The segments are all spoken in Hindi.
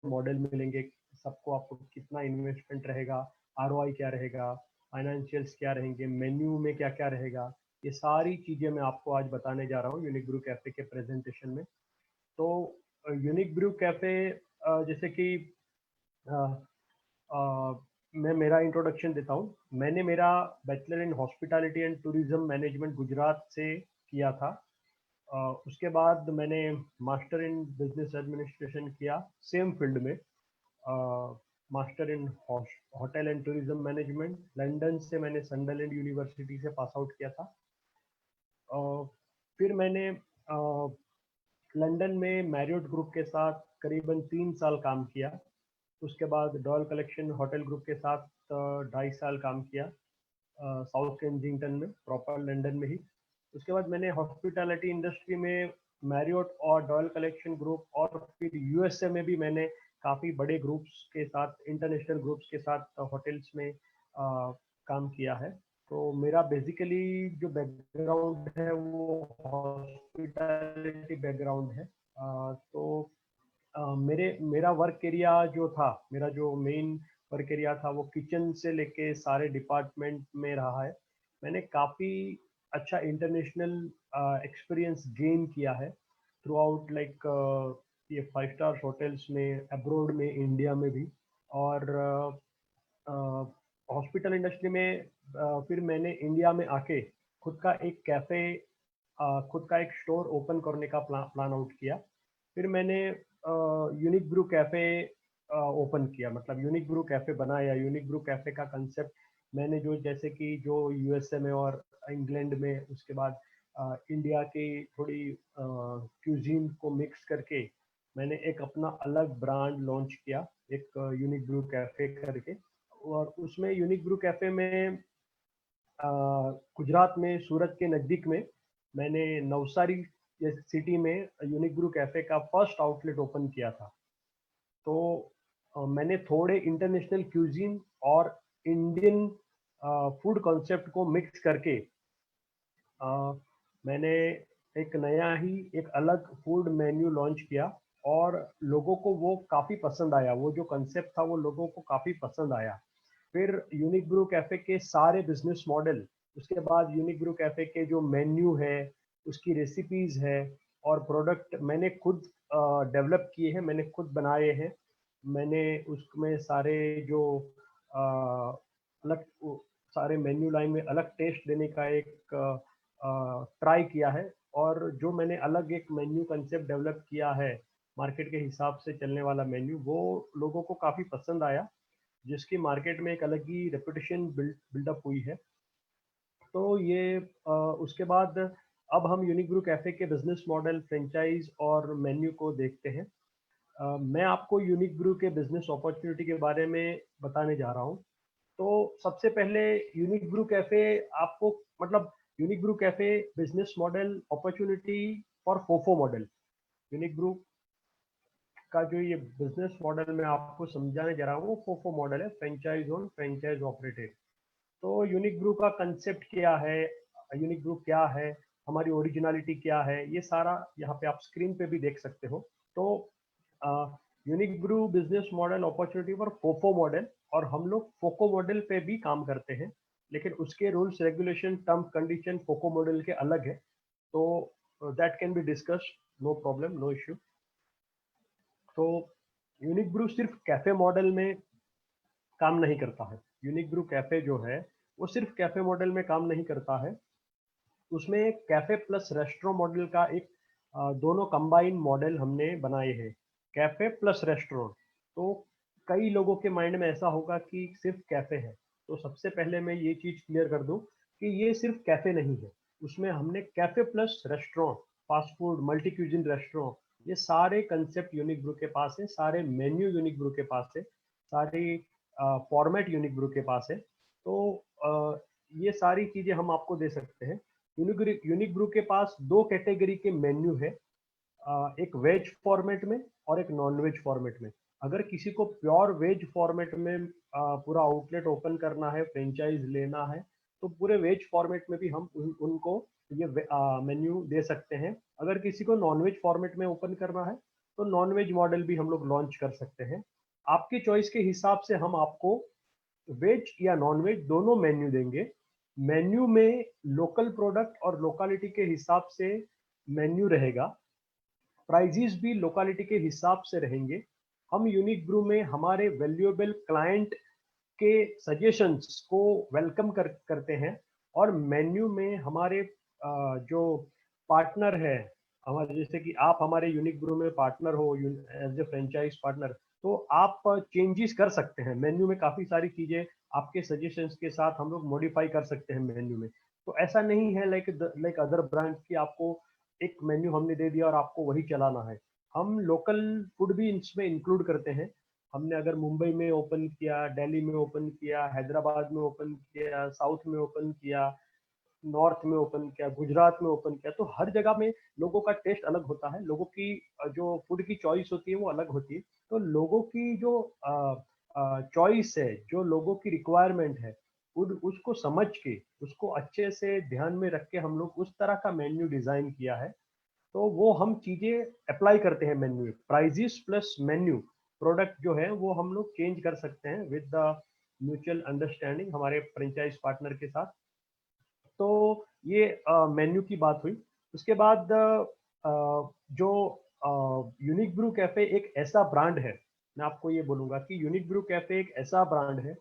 मॉडल मिलेंगे, सबको आपको कितना इन्वेस्टमेंट रहेगा, आरओआई क्या रहेगा, फाइनेंशियल्स क्या रहेंगे, मेन्यू में क्या क्या रहेगा, ये सारी चीज़ें मैं आपको आज बताने जा रहा हूँ यूनिक ब्रू कैफ़े के प्रेजेंटेशन में। तो यूनिक ब्रू कैफ़े जैसे कि अ, मैं मेरा इंट्रोडक्शन देता हूँ। मैंने मेरा bachelor in hospitality and tourism management Gujarat से किया था। अ, उसके बाद मैंने मास्टर इन बिजनेस एडमिनिस्ट्रेशन किया सेम फील्ड में। Master in hotel and tourism management London से मैंने सनडरलैंड यूनिवर्सिटी से पास आउट किया था। फिर मैंने लंदन में मैरियट ग्रुप के साथ करीबन 3 साल काम किया। उसके बाद डॉयल कलेक्शन होटल ग्रुप के साथ 2.5 साल काम किया साउथ केंजिंगटन में, प्रॉपर लंदन में ही। उसके बाद मैंने हॉस्पिटैलिटी इंडस्ट्री में मैरियट और डॉयल कलेक्शन ग्रुप और फिर यूएसए में भी मैंने काफ़ी बड़े ग्रुप्स के साथ, इंटरनेशनल ग्रुप्स के साथ होटल्स में काम किया है। तो मेरा बेसिकली जो बैकग्राउंड है वो हॉस्पिटैलिटी बैकग्राउंड है। तो मेरा वर्क एरिया जो था, मेरा जो मेन वर्क एरिया था वो किचन से लेके सारे डिपार्टमेंट में रहा है। मैंने काफ़ी अच्छा इंटरनेशनल एक्सपीरियंस गेन किया है थ्रू आउट, लाइक ये 5 स्टार होटल्स में, अब्रॉड में, इंडिया में भी। और हॉस्पिटल इंडस्ट्री में फिर मैंने इंडिया में आके खुद का एक कैफ़े, खुद का एक स्टोर ओपन करने का प्लान आउट किया। फिर मैंने यूनिक ब्रू कैफ़े ओपन किया, मतलब यूनिक ब्रू कैफ़े बनाया। यूनिक ब्रू कैफ़े का कंसेप्ट मैंने जो, जैसे कि जो यूएसए में और इंग्लैंड में, उसके बाद इंडिया की थोड़ी क्यूजीन को मिक्स करके मैंने एक अपना अलग ब्रांड लॉन्च किया, एक यूनिक ब्रू कैफ़े करके। और उसमें यूनिक ब्रू कैफ़े में गुजरात में सूरत के नज़दीक में मैंने नवसारी सिटी में यूनिक ब्रू कैफ़े का फर्स्ट आउटलेट ओपन किया था। तो मैंने थोड़े इंटरनेशनल क्यूजीन और इंडियन फूड कॉन्सेप्ट को मिक्स करके मैंने एक नया ही, एक अलग फूड मेन्यू लॉन्च किया। और लोगों को वो काफ़ी पसंद आया, वो जो कंसेप्ट था वो लोगों को काफ़ी पसंद आया। फिर यूनिक ब्रू कैफ़े के सारे बिजनेस मॉडल, उसके बाद यूनिक ब्रू कैफ़े के जो मेन्यू है, उसकी रेसिपीज़ है और प्रोडक्ट मैंने खुद डेवलप किए हैं, मैंने खुद बनाए हैं। मैंने उसमें सारे जो अलग सारे मेन्यू लाइन में अलग टेस्ट देने का एक ट्राई किया है। और जो मैंने अलग एक मेन्यू कंसेप्ट डेवलप किया है, मार्केट के हिसाब से चलने वाला मेन्यू, वो लोगों को काफ़ी पसंद आया, जिसकी मार्केट में एक अलग ही रेपुटेशन बिल्डअप हुई है। तो ये उसके बाद अब हम यूनिक ब्रू कैफ़े के बिजनेस मॉडल, फ्रेंचाइज और मेन्यू को देखते हैं। मैं आपको यूनिक ब्रू के बिजनेस अपॉर्चुनिटी के बारे में बताने जा रहा हूँ। तो सबसे पहले यूनिक ब्रू कैफ़े आपको, मतलब unique brew cafe business model opportunity for FOFO model. Unique Bru का जो ये बिजनेस मॉडल मैं आपको समझाने जा रहा हूँ वो फोफो मॉडल है, फ्रेंचाइज ओन फ्रेंचाइज ऑपरेटेड। तो यूनिक ब्रू का कंसेप्ट क्या है, यूनिक ब्रू क्या है, हमारी ओरिजिनलिटी क्या है, ये सारा यहाँ पे आप स्क्रीन पे भी देख सकते हो। तो unique brew business model opportunity for FOFO model, और हम लोग फोको मॉडल पे भी काम करते हैं, लेकिन उसके rules regulation term condition FOCO model के अलग है। तो that can be discussed, no problem, no issue. तो यूनिक ब्रू सिर्फ कैफे मॉडल में काम नहीं करता है। यूनिक ब्रू कैफे जो है वो सिर्फ कैफे मॉडल में काम नहीं करता है, उसमें कैफे प्लस रेस्टोरेंट मॉडल का एक दोनों कंबाइन मॉडल हमने बनाए हैं, कैफे प्लस रेस्टोरेंट। तो कई लोगों के माइंड में ऐसा होगा कि सिर्फ कैफे है। तो सबसे पहले मैं ये चीज क्लियर कर दूं कि ये सिर्फ कैफे नहीं है, उसमें हमने cafe plus restaurant, fast food, multi cuisine restaurant, ये सारे कंसेप्ट यूनिक ब्रू के पास है, सारे मेन्यू यूनिक ब्रू के पास है, सारी फॉर्मेट यूनिक ब्रू के पास है। तो ये सारी चीजें हम आपको दे सकते हैं। यूनिक ब्रू के पास दो कैटेगरी के मेन्यू है, एक वेज फॉर्मेट में और एक नॉन वेज फॉर्मेट में। अगर किसी को प्योर वेज फॉर्मेट में पूरा आउटलेट ओपन करना है, फ्रेंचाइज लेना है, तो पूरे वेज फॉर्मेट में भी हम उनको ये मेन्यू दे सकते हैं। अगर किसी को नॉन वेज फॉर्मेट में ओपन करना है तो नॉन वेज मॉडल भी हम लोग लॉन्च कर सकते हैं। आपके चॉइस के हिसाब से हम आपको वेज या नॉन वेज दोनों मेन्यू देंगे। मेन्यू में लोकल प्रोडक्ट और लोकालिटी के हिसाब से मेन्यू रहेगा। प्राइजेस भी लोकालिटी के हिसाब से रहेंगे। हम यूनिक ब्रू में हमारे वैल्यूएबल क्लाइंट के सजेशंस को वेलकम करते हैं, और मेन्यू में हमारे जो पार्टनर है हमारे, जैसे कि आप हमारे यूनिक ब्रू में पार्टनर हो एज ए फ्रेंचाइज पार्टनर, तो आप चेंजेस कर सकते हैं मेन्यू में। काफ़ी सारी चीज़ें आपके सजेशंस के साथ हम लोग मॉडिफाई कर सकते हैं मेन्यू में। तो ऐसा नहीं है लाइक अदर ब्रांड की आपको एक मेन्यू हमने दे दिया और आपको वही चलाना है। हम लोकल फूड भी इसमें इंक्लूड करते हैं। हमने अगर मुंबई में ओपन किया, दिल्ली में ओपन किया, हैदराबाद में ओपन किया, साउथ में ओपन किया, नॉर्थ में ओपन किया, गुजरात में ओपन किया, तो हर जगह में लोगों का टेस्ट अलग होता है। लोगों की जो फूड की चॉइस होती है वो अलग होती है। तो लोगों की जो चॉइस है, जो लोगों की रिक्वायरमेंट है, फूड उसको समझ के, उसको अच्छे से ध्यान में रख के हम लोग उस तरह का मेन्यू डिजाइन किया है। तो वो हम चीजें अप्लाई करते हैं मेन्यू में। प्राइजेस प्लस मेन्यू प्रोडक्ट जो है वो हम लोग चेंज कर सकते हैं विद द म्यूचुअल अंडरस्टैंडिंग हमारे फ्रेंचाइज पार्टनर के साथ। तो ये मेन्यू की बात हुई। उसके बाद जो यूनिक ब्रू कैफे एक ऐसा ब्रांड है, मैं आपको ये बोलूंगा कि यूनिक ब्रू कैफे एक ऐसा ब्रांड है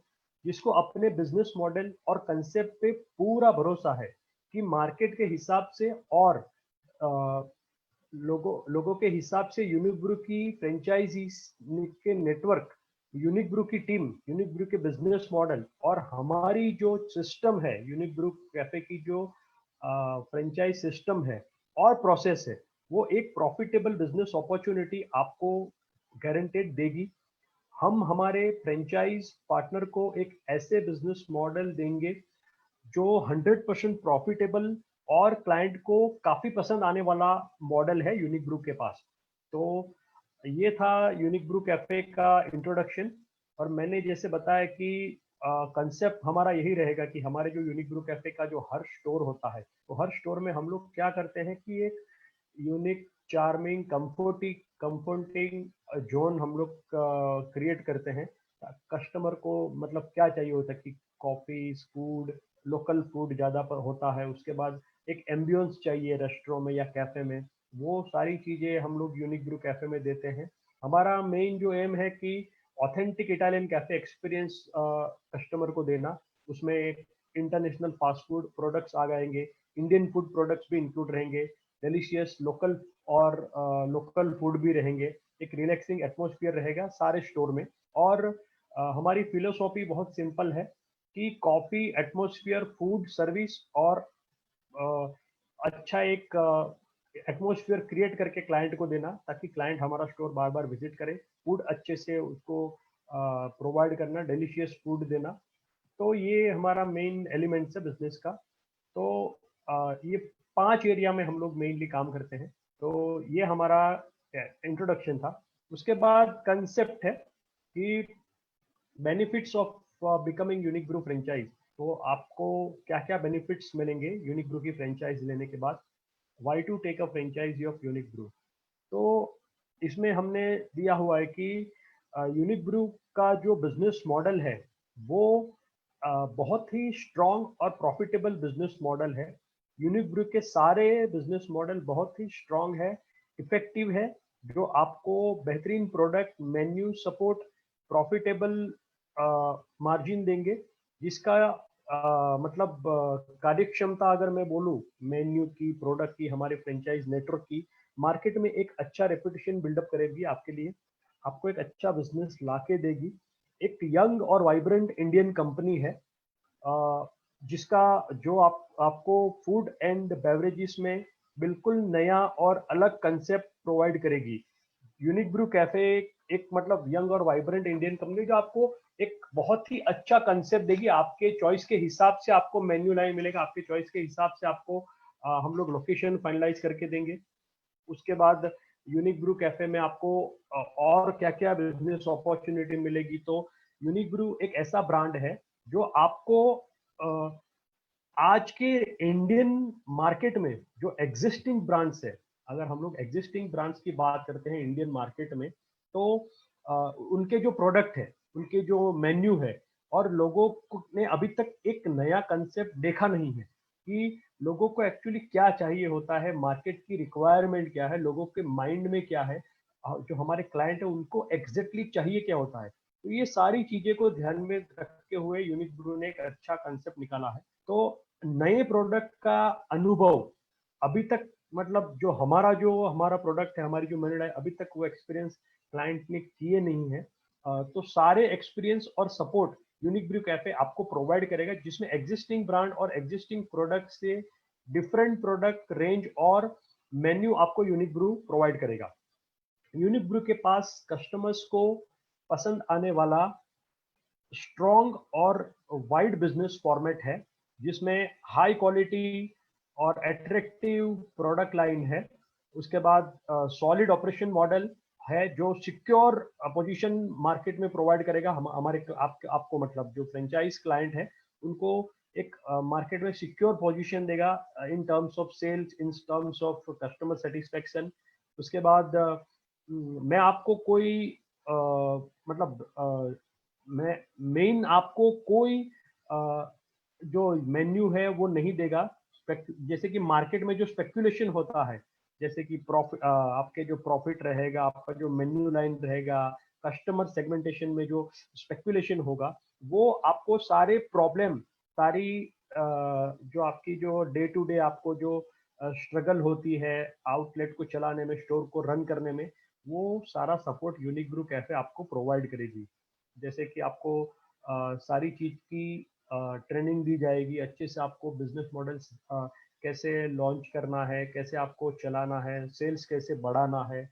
जिसको अपने बिजनेस मॉडल और कंसेप्ट पे पूरा भरोसा है कि मार्केट के हिसाब से और लोगों के हिसाब से यूनिक ब्रू की फ्रेंचाइजी के नेटवर्क, यूनिक ब्रू की टीम, यूनिक ब्रू के बिजनेस मॉडल और हमारी जो सिस्टम है, यूनिक ब्रू कैफे की जो फ्रेंचाइज सिस्टम है और प्रोसेस है, वो एक प्रॉफिटेबल बिजनेस अपॉर्चुनिटी आपको गारंटेड देगी। हम हमारे फ्रेंचाइज पार्टनर को एक ऐसे बिजनेस मॉडल देंगे जो 100% प्रॉफिटेबल और क्लाइंट को काफी पसंद आने वाला मॉडल है यूनिक ब्रू के पास। तो ये था यूनिक ब्रू कैफे का इंट्रोडक्शन। और मैंने जैसे बताया कि कंसेप्ट हमारा यही रहेगा कि हमारे जो यूनिक ब्रू कैफे का जो हर स्टोर होता है, तो हर स्टोर में हम लोग क्या करते हैं कि एक यूनिक, चार्मिंग, कंफर्टिंग जोन हम लोग क्रिएट करते हैं। कस्टमर को मतलब क्या चाहिए होता है कि कॉफी, फूड, लोकल फूड ज़्यादा पर होता है। उसके बाद एक एम्बियंस चाहिए रेस्टोरेंट में या कैफ़े में, वो सारी चीज़ें हम लोग यूनिक ब्रू कैफ़े में देते हैं। हमारा मेन जो एम है कि authentic Italian cafe experience customer को देना। उसमें इंटरनेशनल फास्ट फूड प्रोडक्ट्स आ जाएंगे, इंडियन फूड प्रोडक्ट्स भी इंक्लूड रहेंगे, डिलीशियस लोकल और लोकल फूड भी रहेंगे। एक रिलैक्सिंग एटमॉस्फेयर रहेगा सारे स्टोर में। और हमारी फिलोसॉफी बहुत सिंपल है कि कॉफी, एटमॉस्फेयर, फूड सर्विस और अच्छा एक एटमॉस्फेयर क्रिएट करके क्लाइंट को देना, ताकि क्लाइंट हमारा स्टोर बार बार विजिट करे। फूड अच्छे से उसको प्रोवाइड करना, डिलीशियस फूड देना। तो ये हमारा मेन एलिमेंट्स है बिजनेस का। तो ये 5 एरिया में हम लोग मेनली काम करते हैं। तो ये हमारा इंट्रोडक्शन था। उसके बाद कंसेप्ट है कि benefits of becoming unique brew franchise. तो आपको क्या क्या बेनिफिट्स मिलेंगे यूनिक ब्रू की फ्रेंचाइज लेने के बाद। Why to take a franchisee of unique brew. तो इसमें हमने दिया हुआ है कि यूनिक ब्रू का जो बिजनेस मॉडल है वो बहुत ही स्ट्रॉन्ग और प्रॉफिटेबल बिजनेस मॉडल है। यूनिक ब्रू के सारे बिजनेस मॉडल बहुत ही स्ट्रॉन्ग है, इफेक्टिव है, जो आपको बेहतरीन product, menu support, profitable margin देंगे। जिसका मतलब कार्यक्षमता अगर मैं बोलूँ मेन्यू की, प्रोडक्ट की, हमारे फ्रेंचाइज नेटवर्क की, मार्केट में एक अच्छा रेपुटेशन बिल्डअप करेगी आपके लिए, आपको एक अच्छा बिजनेस लाके देगी। एक यंग और वाइब्रेंट इंडियन कंपनी है जिसका जो आपको फूड एंड बेवरेजेस में बिल्कुल नया और अलग कंसेप्ट प्रोवाइड करेगी। यूनिक ब्रू कैफे एक मतलब यंग और वाइब्रेंट इंडियन कंपनी जो आपको एक बहुत ही अच्छा कंसेप्ट देगी। आपके चॉइस के हिसाब से आपको मेन्यू लाइन मिलेगा, आपके चॉइस के हिसाब से आपको हम लोग लोकेशन फाइनलाइज करके देंगे। उसके बाद यूनिक ब्रू कैफे में आपको और क्या क्या बिजनेस अपॉर्चुनिटी मिलेगी। तो यूनिक ब्रू एक ऐसा ब्रांड है जो आपको आज के इंडियन मार्केट में जो एग्जिस्टिंग ब्रांड्स है, अगर हम लोग एग्जिस्टिंग ब्रांड्स की बात करते हैं इंडियन मार्केट में, तो उनके जो प्रोडक्ट है, उनके जो मेन्यू है, और ने अभी तक एक नया कंसेप्ट देखा नहीं है कि लोगों को एक्चुअली क्या चाहिए होता है, मार्केट की रिक्वायरमेंट क्या है, लोगों के माइंड में क्या है, जो हमारे क्लाइंट है उनको एग्जैक्टली चाहिए क्या होता है। तो ये सारी चीजें को ध्यान में रखते हुए यूनिक ब्रू ने एक अच्छा कंसेप्ट निकाला है। तो नए प्रोडक्ट का अनुभव अभी तक, मतलब जो हमारा प्रोडक्ट है, हमारी जो मेरिट है, अभी तक वो एक्सपीरियंस क्लाइंट ने किए नहीं है। तो सारे एक्सपीरियंस और सपोर्ट यूनिक ब्रू कैफे आपको प्रोवाइड करेगा, जिसमें एग्जिस्टिंग ब्रांड और एग्जिस्टिंग प्रोडक्ट से डिफरेंट प्रोडक्ट रेंज और मेन्यू आपको यूनिक ब्रू प्रोवाइड करेगा। यूनिक ब्रू के पास कस्टमर्स को पसंद आने वाला स्ट्रॉन्ग और वाइड बिजनेस फॉर्मेट है, जिसमें हाई क्वालिटी और अट्रैक्टिव प्रोडक्ट लाइन है। उसके बाद सॉलिड ऑपरेशन मॉडल है, जो सिक्योर पोजीशन मार्केट में प्रोवाइड करेगा। हम हमारे आपको मतलब जो फ्रेंचाइज क्लाइंट है उनको एक मार्केट में सिक्योर पोजीशन देगा in terms of sales, in terms of customer satisfaction. उसके बाद मैं आपको कोई मतलब मैं मेन आपको कोई जो मेन्यू है वो नहीं देगा। जैसे कि मार्केट में जो स्पेक्यूलेशन होता है, जैसे कि प्रॉफिट, आपके जो प्रॉफिट रहेगा, आपका जो मेन्यू लाइन रहेगा, कस्टमर सेगमेंटेशन में जो स्पेक्यूलेशन होगा, वो आपको सारे प्रॉब्लम, सारी जो आपकी जो डे टू डे आपको जो स्ट्रगल होती है आउटलेट को चलाने में, स्टोर को रन करने में, वो सारा सपोर्ट यूनिक ब्रू कैफे आपको प्रोवाइड करेगी। जैसे कि आपको सारी चीज की ट्रेनिंग दी जाएगी, अच्छे से आपको बिजनेस मॉडल्स कैसे लॉन्च करना है, कैसे आपको चलाना है, सेल्स कैसे बढ़ाना है,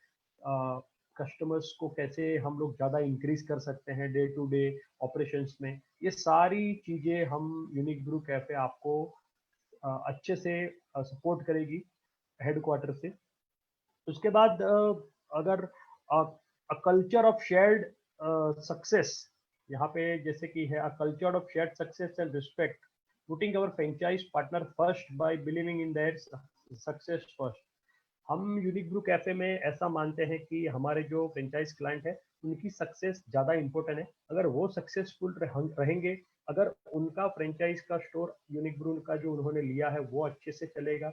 कस्टमर्स को कैसे हम लोग ज़्यादा इंक्रीज कर सकते हैं डे टू डे ऑपरेशंस में। ये सारी चीज़ें हम यूनिक ब्रू कैफे आपको अच्छे से सपोर्ट करेगी हेडक्वार्टर से। उसके बाद अगर कल्चर ऑफ शेयर्ड सक्सेस, यहाँ पे जैसे कि है, a culture of shared success and respect, putting our franchise partner first by believing in their success first. हम यूनिक ब्रू कैफे में ऐसा मानते हैं कि हमारे जो फ्रेंचाइज क्लाइंट है उनकी सक्सेस ज़्यादा इंपॉर्टेंट है। अगर वो सक्सेसफुल रहेंगे, अगर उनका फ्रेंचाइज का स्टोर यूनिक ब्रू का जो उन्होंने लिया है वो अच्छे से चलेगा,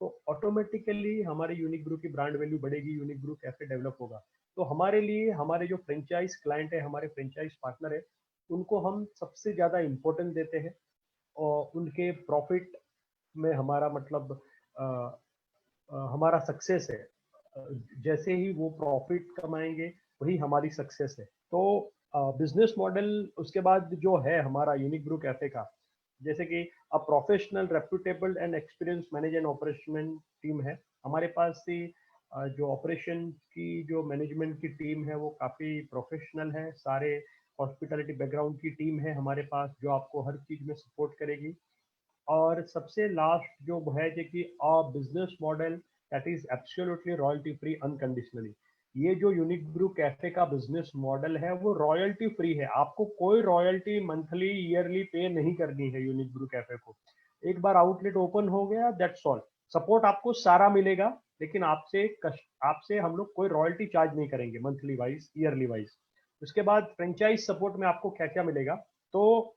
तो ऑटोमेटिकली हमारे यूनिक ब्रू की ब्रांड वैल्यू बढ़ेगी, यूनिक ब्रू कैफे डेवलप होगा। तो हमारे लिए हमारे जो फ्रेंचाइज क्लाइंट है, हमारे फ्रेंचाइज पार्टनर है, उनको हम सबसे ज़्यादा इम्पोर्टेंस देते हैं। और उनके प्रॉफिट में हमारा मतलब हमारा सक्सेस है। जैसे ही वो प्रॉफिट कमाएंगे वही हमारी सक्सेस है। तो बिजनेस मॉडल उसके बाद जो है हमारा यूनिक ब्रू कैफे का, जैसे कि a professional reputable and experience manage and operation team है हमारे पास। से जो ऑपरेशन की जो मैनेजमेंट की टीम है वो काफ़ी प्रोफेशनल है। सारे हॉस्पिटैलिटी बैकग्राउंड की टीम है हमारे पास, जो आपको हर चीज़ में सपोर्ट करेगी। और सबसे लास्ट जो है कि business model that is absolutely royalty free unconditionally. ये जो यूनिक ब्रू कैफे का बिजनेस मॉडल है वो रॉयल्टी फ्री है। आपको कोई रॉयल्टी मंथली ईयरली पे नहीं करनी है यूनिक ब्रू कैफे को। एक बार आउटलेट ओपन हो गया, दैट्स ऑल। सपोर्ट आपको सारा मिलेगा, लेकिन आपसे हम लोग कोई रॉयल्टी चार्ज नहीं करेंगे मंथली वाइज, ईयरली वाइज। उसके बाद फ्रेंचाइज सपोर्ट में आपको क्या क्या मिलेगा, तो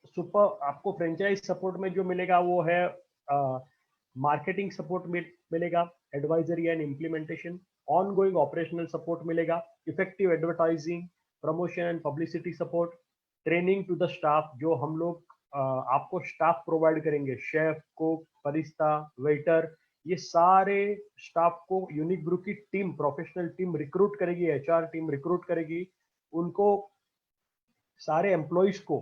सुपर आपको फ्रेंचाइज सपोर्ट में जो मिलेगा वो है मार्केटिंग सपोर्ट मिलेगा, advisory and implementation, on going operational support मिलेगा, effective advertising, promotion and publicity support, training to the staff, जो हम लोग आपको स्टाफ प्रोवाइड करेंगे, शेफ, कुक, बरिस्ता, वेटर, ये सारे स्टाफ को यूनिक ब्रू की टीम, प्रोफेशनल टीम रिक्रूट करेगी, एचआर टीम रिक्रूट करेगी। उनको सारे एम्प्लॉयज को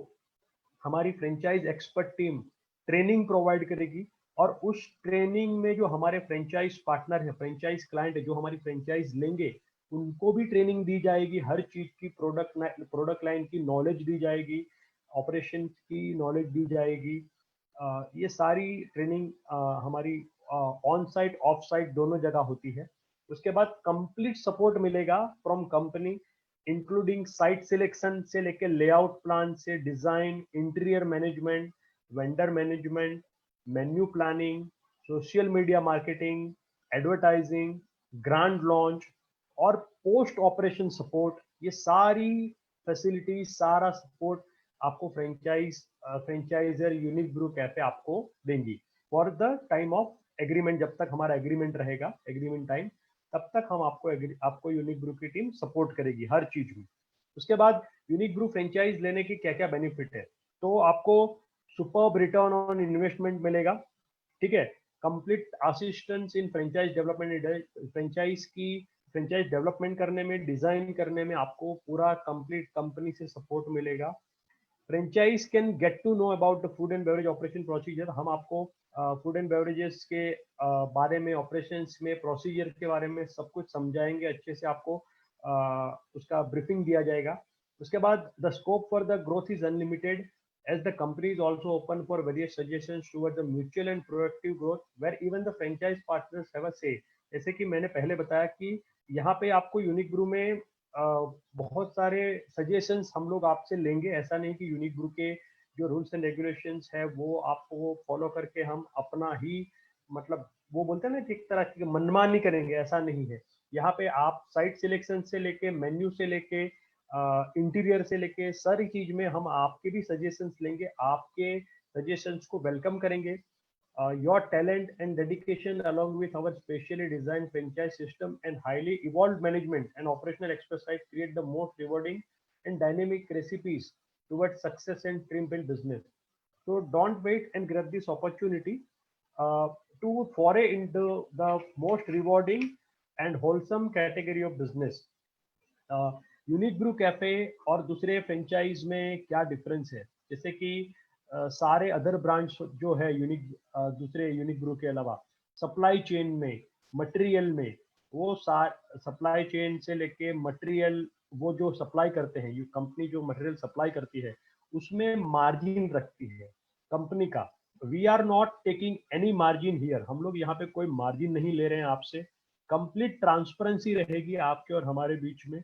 हमारी franchise expert team training provide करेगी। और उस ट्रेनिंग में जो हमारे फ्रेंचाइज पार्टनर है, फ्रेंचाइज क्लाइंट है, जो हमारी फ्रेंचाइज लेंगे, उनको भी ट्रेनिंग दी जाएगी, हर चीज की प्रोडक्ट लाइन की नॉलेज दी जाएगी, ऑपरेशन की नॉलेज दी जाएगी। ये सारी ट्रेनिंग हमारी ऑन साइट ऑफ साइट दोनों जगह होती है। उसके बाद कंप्लीट सपोर्ट मिलेगा from company, including site selection से लेके लेआउट प्लान से design, interior management, vendor management, menu planning, social media marketing, advertising, grand launch और पोस्ट ऑपरेशन सपोर्ट, ये सारी फैसिलिटी, सारा सपोर्ट आपको फ्रेंचाइजर यूनिक ब्रू कैफे आपको देंगी for the time of agreement. जब तक हमारा एग्रीमेंट रहेगा, एग्रीमेंट टाइम, तब तक हम आपको यूनिक ब्रू की टीम सपोर्ट करेगी हर चीज में। उसके बाद यूनिक ब्रू फ्रेंचाइज लेने के क्या क्या बेनिफिट है, तो आपको सुपर्ब रिटर्न ऑन इन्वेस्टमेंट मिलेगा, ठीक है। Complete assistance in franchise development, franchise development करने में, डिजाइन करने में आपको पूरा कंप्लीट कंपनी से सपोर्ट मिलेगा। Franchise can get to know about the food and beverage operation procedure, हम आपको फूड एंड बेवरेजेस के बारे में, ऑपरेशंस में, प्रोसीजर के बारे में सब कुछ समझाएंगे अच्छे से, आपको उसका ब्रीफिंग दिया जाएगा। उसके बाद the scope for the growth is unlimited as the company is also open for various suggestions towards the mutual and productive growth where even the franchise partners have a say। जैसे कि मैंने पहले बताया कि यहाँ पे आपको यूनिक ब्रू में बहुत सारे सजेशंस हम लोग आपसे लेंगे। ऐसा नहीं कि यूनिक ब्रू के जो रूल्स एंड रेगुलेशंस है वो आपको फॉलो करके हम अपना ही, मतलब वो बोलते हैं ना कि एक तरह की मनमानी करेंगे, ऐसा नहीं है। यहाँ पे आप साइट सिलेक्शन से लेके, मेन्यू से लेके, इंटीरियर से लेके सारी चीज में हम आपके भी सजेशंस लेंगे, आपके सजेशंस को वेलकम करेंगे। Your talent and dedication along with our specially designed franchise system and highly evolved management and operational expertise create the most rewarding and dynamic recipes towards success and trim build business। So don't wait and grab this opportunity uh, to foray into the most rewarding and wholesome category of business। Unique Bru cafe और दूसरे फ्रेंचाइज में क्या डिफरेंस है, जैसे कि सारे अदर ब्रांच जो है यूनिक, दूसरे यूनिक ब्रू के अलावा सप्लाई चेन में, मटेरियल में, वो सप्लाई चेन से लेके मटेरियल, वो जो सप्लाई करते हैं, कंपनी जो मटेरियल सप्लाई करती है उसमें मार्जिन रखती है कंपनी का। We are not taking any margin here, हम लोग यहाँ पे कोई मार्जिन नहीं ले रहे हैं आपसे। कंप्लीट ट्रांसपेरेंसी रहेगी आपके और हमारे बीच में।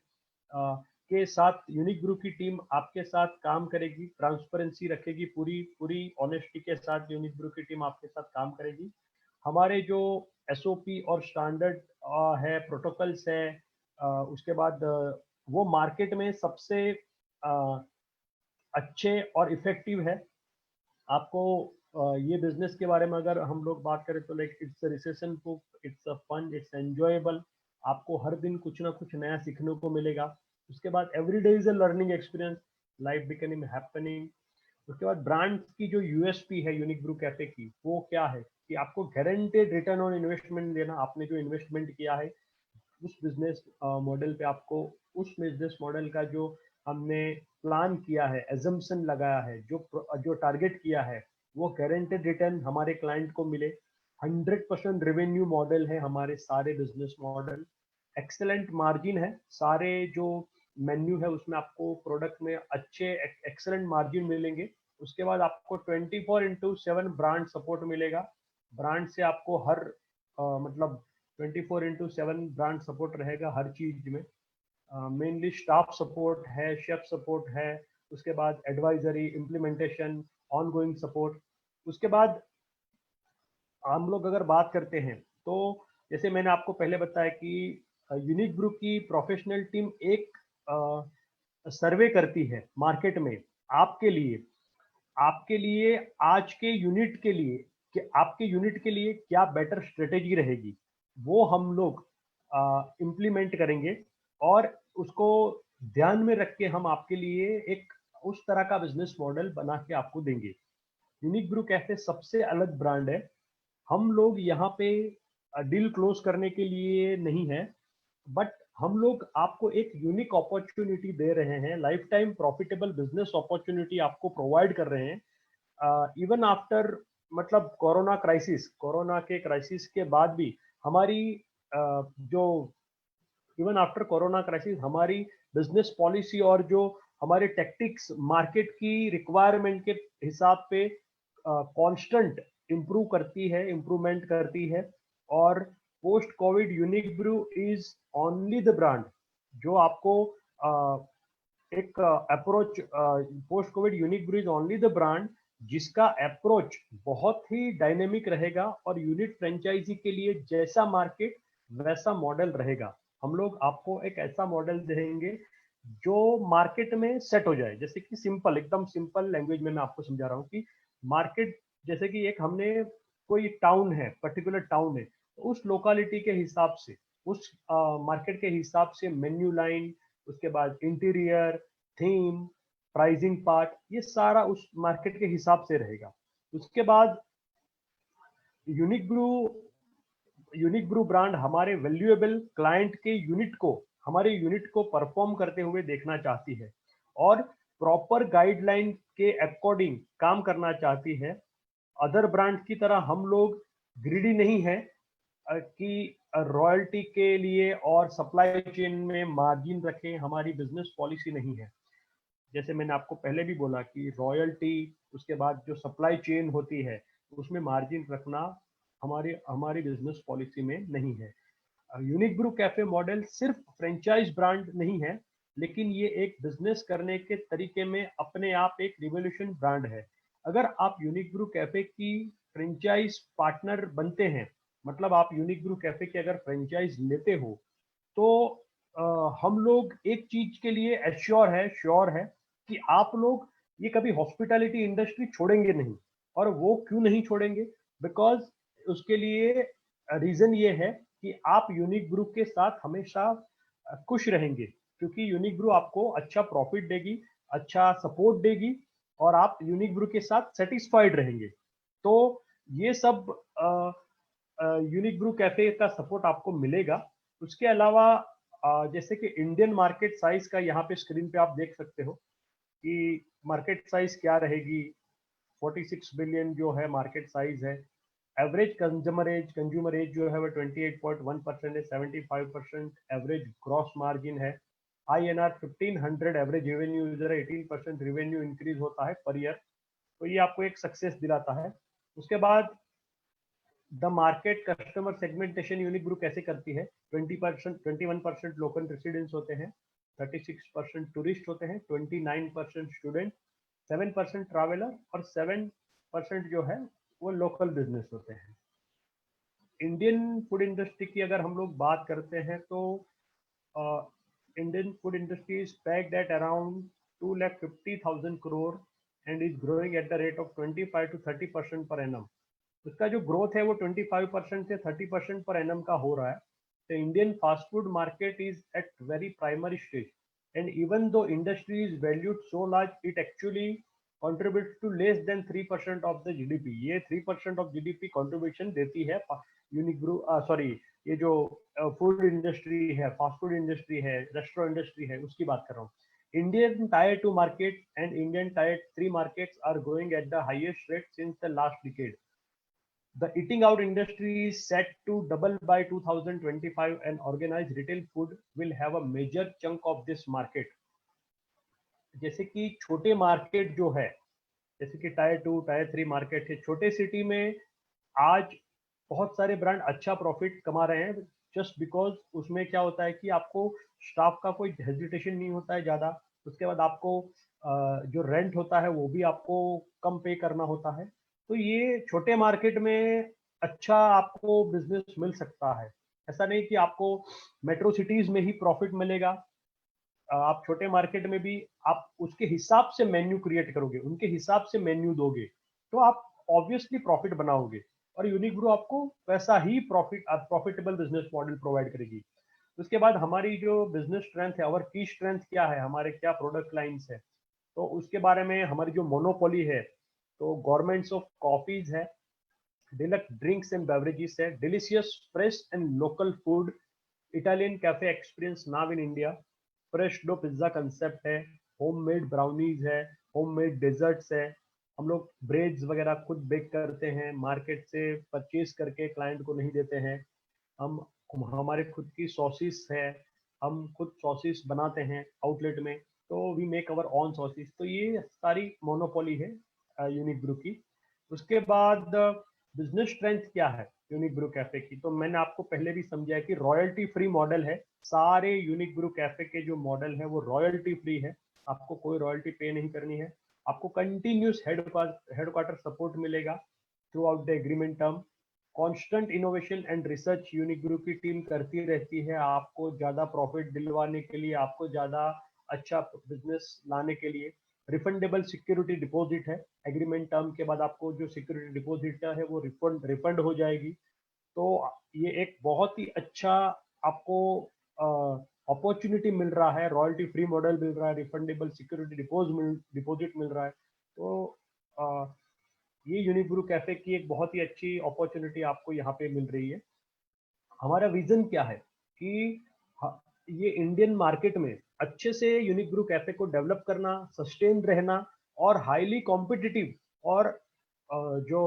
के साथ यूनिक ग्रुप की टीम आपके साथ काम करेगी, ट्रांसपेरेंसी रखेगी, पूरी पूरी ऑनेस्टी के साथ यूनिक ग्रुप की टीम आपके साथ काम करेगी। हमारे जो एसओपी और स्टैंडर्ड है, प्रोटोकॉल्स है, उसके बाद वो मार्केट में सबसे अच्छे और इफेक्टिव है। आपको ये बिजनेस के बारे में अगर हम लोग बात करें तो like it's recession proof, it's a fun, it's enjoyable, आपको हर दिन कुछ ना कुछ नया सीखने को मिलेगा। उसके बाद every day is a learning experience, life becoming happening. उसके बाद ब्रांड की जो यूएसपी है यूनिक ब्रू कैफे की, वो क्या है कि आपको गारंटेड रिटर्न ऑन इन्वेस्टमेंट देना। आपने जो इन्वेस्टमेंट किया है उस बिजनेस मॉडल पे, आपको उस बिजनेस मॉडल का जो हमने प्लान किया है, एजम्पशन लगाया है, जो टारगेट किया है, वो गारंटेड रिटर्न हमारे क्लाइंट को मिले। 100% रेवेन्यू मॉडल है हमारे सारे बिजनेस मॉडल। एक्सेलेंट मार्जिन है, सारे जो मेन्यू है उसमें आपको प्रोडक्ट में अच्छे एक्सेलेंट मार्जिन मिलेंगे। उसके बाद आपको 24/7 ब्रांड सपोर्ट मिलेगा। ब्रांड से आपको हर मतलब 24/7 ब्रांड सपोर्ट रहेगा हर चीज में। मेनली स्टाफ सपोर्ट है, शेफ सपोर्ट है, उसके बाद advisory, implementation, on going support. उसके बाद हम लोग अगर बात करते हैं तो जैसे मैंने आपको पहले बताया कि यूनिक ग्रुप की प्रोफेशनल टीम एक सर्वे करती है मार्केट में आपके लिए आज के यूनिट के लिए, कि आपके यूनिट के लिए क्या बेटर स्ट्रेटेजी रहेगी, वो हम लोग इम्प्लीमेंट करेंगे और उसको ध्यान में रख के हम आपके लिए एक उस तरह का बिजनेस मॉडल बना के आपको देंगे। यूनिक ब्रू कैफे सबसे अलग ब्रांड है। हम लोग यहाँ पे डील क्लोज करने के लिए नहीं है, बट हम लोग आपको एक यूनिक अपॉर्चुनिटी दे रहे हैं, life time profitable business opportunity आपको प्रोवाइड कर रहे हैं। इवन आफ्टर, मतलब कोरोना के क्राइसिस के बाद भी हमारी जो इवन आफ्टर कोरोना क्राइसिस हमारी बिजनेस पॉलिसी और जो हमारे टेक्टिक्स मार्केट की रिक्वायरमेंट के हिसाब पे कांस्टेंट इम्प्रूवमेंट करती है। और post COVID unique brew is only the brand जो आपको एक approach, post COVID unique brew is only the brand जिसका अप्रोच बहुत ही डायनेमिक रहेगा और यूनिट फ्रेंचाइजी के लिए जैसा मार्केट वैसा मॉडल रहेगा। हम लोग आपको एक ऐसा मॉडल देंगे जो मार्केट में सेट हो जाए। जैसे कि सिंपल, एकदम सिंपल लैंग्वेज में मैं आपको समझा रहा हूँ कि मार्केट, जैसे कि एक हमने कोई टाउन है, पर्टिकुलर टाउन है, तो उस लोकालिटी के हिसाब से, उस मार्केट के हिसाब से मेन्यू लाइन, उसके बाद इंटीरियर, थीम, प्राइसिंग पार्ट, ये सारा उस मार्केट के हिसाब से रहेगा। उसके बाद unique brew unique brew brand हमारे वैल्यूएबल क्लाइंट के यूनिट को, हमारे यूनिट को परफॉर्म करते हुए देखना चाहती है और प्रॉपर गाइडलाइन के अकॉर्डिंग काम करना चाहती है। अदर ब्रांड की तरह हम लोग ग्रीडी नहीं है कि रॉयल्टी के लिए और सप्लाई चेन में मार्जिन रखें, हमारी बिजनेस पॉलिसी नहीं है। जैसे मैंने आपको पहले भी बोला कि रॉयल्टी, उसके बाद जो सप्लाई चेन होती है उसमें मार्जिन रखना हमारी हमारी बिजनेस पॉलिसी में नहीं है। यूनिक ब्रू कैफे मॉडल सिर्फ फ्रेंचाइज ब्रांड नहीं है, लेकिन ये एक बिजनेस करने के तरीके में अपने आप एक रिवोल्यूशन ब्रांड है। अगर आप यूनिक ब्रू कैफे की फ्रेंचाइज पार्टनर बनते हैं, मतलब आप यूनिक ब्रू कैफे की अगर फ्रेंचाइज लेते हो, तो हम लोग एक चीज के लिए श्योर है कि आप लोग ये कभी हॉस्पिटैलिटी इंडस्ट्री छोड़ेंगे नहीं। और वो क्यों नहीं छोड़ेंगे? बिकॉज उसके लिए रीजन ये है कि आप यूनिक ग्रुप के साथ हमेशा खुश रहेंगे, क्योंकि यूनिक ग्रुप आपको अच्छा प्रॉफिट देगी, अच्छा सपोर्ट देगी, और आप यूनिक ग्रुप के साथ सेटिस्फाइड रहेंगे। तो ये सब यूनिक ब्रू कैफे का सपोर्ट आपको मिलेगा। उसके अलावा जैसे कि इंडियन मार्केट साइज का यहाँ पे स्क्रीन पे आप देख सकते हो कि मार्केट साइज क्या रहेगी। 46 बिलियन जो है मार्केट साइज है। एवरेज कंज्यूमर एज जो है वो 28.1% है। 75% एवरेज ग्रॉस मार्जिन है। INR 1500 एवरेज रेवेन्यू यूजर है। 18% रेवेन्यू इंक्रीज होता है पर ईयर। तो ये आपको एक सक्सेस दिलाता है। उसके बाद the market customer segmentation unique group कैसे करती है? 20%, 21% लोकल रेसिडेंट्स होते हैं, 36% टूरिस्ट होते हैं, 29% स्टूडेंट, 7% ट्रैवलर और 7% जो है वो लोकल बिजनेस होते हैं। इंडियन फूड इंडस्ट्री की अगर हम लोग बात करते हैं तो Indian food industry is packed at around 2,50,000 crore and is growing at the rate of 25 to 30% per annum. उसका जो ग्रोथ है वो 25% से 30% पर एनम का हो रहा है। The Indian fast food market is at very primary stage, and even though industry is valued so large, it actually contributes to less than 3% of the GDP। ये 3% of GDP contribution देती है यूनिक ग्रू, सॉरी, ये जो फूड इंडस्ट्री है, फास्ट फूड इंडस्ट्री है, रेस्टोरेंट इंडस्ट्री है, उसकी बात कर रहा हूँ। Indian Tier 2 market and Indian Tier 3 markets are growing at the highest rate since the last decade। The eating out industry is set to double by 2025 and organized retail food will have a major chunk of this market। जैसे कि छोटे मार्केट जो है, जैसे कि टायर 2 टायर 3 मार्केट है, छोटे सिटी में आज बहुत सारे ब्रांड अच्छा प्रॉफिट कमा रहे हैं। जस्ट बिकॉज उसमें क्या होता है कि आपको स्टाफ का कोई हेजिटेशन नहीं होता है ज़्यादा। उसके बाद आपको जो रेंट होता है वो भी आपको कम पे करना होता है। तो ये छोटे मार्केट में अच्छा आपको बिजनेस मिल सकता है। ऐसा नहीं कि आपको मेट्रो सिटीज में ही प्रॉफिट मिलेगा। आप छोटे मार्केट में भी आप उसके हिसाब से मेन्यू क्रिएट करोगे, उनके हिसाब से मेन्यू दोगे, तो आप ऑब्वियसली प्रॉफिट बनाओगे। और यूनिक ग्रो आपको वैसा ही प्रॉफिटेबल बिजनेस मॉडल प्रोवाइड करेगी। उसके बाद हमारी जो बिजनेस स्ट्रेंथ है, और की स्ट्रेंथ क्या है, हमारे क्या प्रोडक्ट लाइंस है, तो उसके बारे में हमारी जो मोनोपोली है, तो गवर्नमेंट्स ऑफ कॉफीज है, डिलक्स ड्रिंक्स एंड बेवरेजेस है, delicious fresh and local food, Italian cafe experience now in India, fresh dough pizza concept है, होममेड ब्राउनीज है, होममेड डेजर्ट्स है। हम लोग ब्रेड्स वगैरह खुद बेक करते हैं, मार्केट से परचेज करके क्लाइंट को नहीं देते हैं। हम हमारे खुद की सॉसेस है, हम खुद सॉसेस बनाते हैं आउटलेट में, तो we make our own sauces. तो ये सारी मोनोपोली है यूनिक ब्रू की। उसके बाद बिजनेस स्ट्रेंथ क्या है यूनिक ब्रू कैफे की? तो मैंने आपको पहले भी समझाया कि रॉयल्टी फ्री मॉडल है। सारे यूनिक ब्रू कैफे के जो मॉडल है वो रॉयल्टी फ्री है, आपको कोई रॉयल्टी पे नहीं करनी है। आपको कंटिन्यूस हेडक्वार्टर सपोर्ट मिलेगा through out the agreement term. Constant innovation and research unique group की टीम करती रहती है आपको ज्यादा प्रॉफिट दिलवाने के लिए, आपको ज्यादा अच्छा बिजनेस लाने के लिए। रिफंडेबल सिक्योरिटी डिपॉजिट है, एग्रीमेंट टर्म के बाद आपको जो सिक्योरिटी डिपॉजिट है वो रिफंड हो जाएगी। तो ये एक बहुत ही अच्छा आपको अपॉर्चुनिटी मिल रहा है, रॉयल्टी फ्री मॉडल मिल रहा है, रिफंडेबल सिक्योरिटी डिपॉजिट मिल रहा है। तो अ, ये यूनिब्रू कैफे की एक बहुत ही अच्छी अपॉर्चुनिटी आपको यहाँ पे मिल रही है। हमारा विजन क्या है कि ये इंडियन मार्केट में अच्छे से यूनिक ब्रू कैफे को डेवलप करना, सस्टेन रहना और हाईली कॉम्पिटिटिव और जो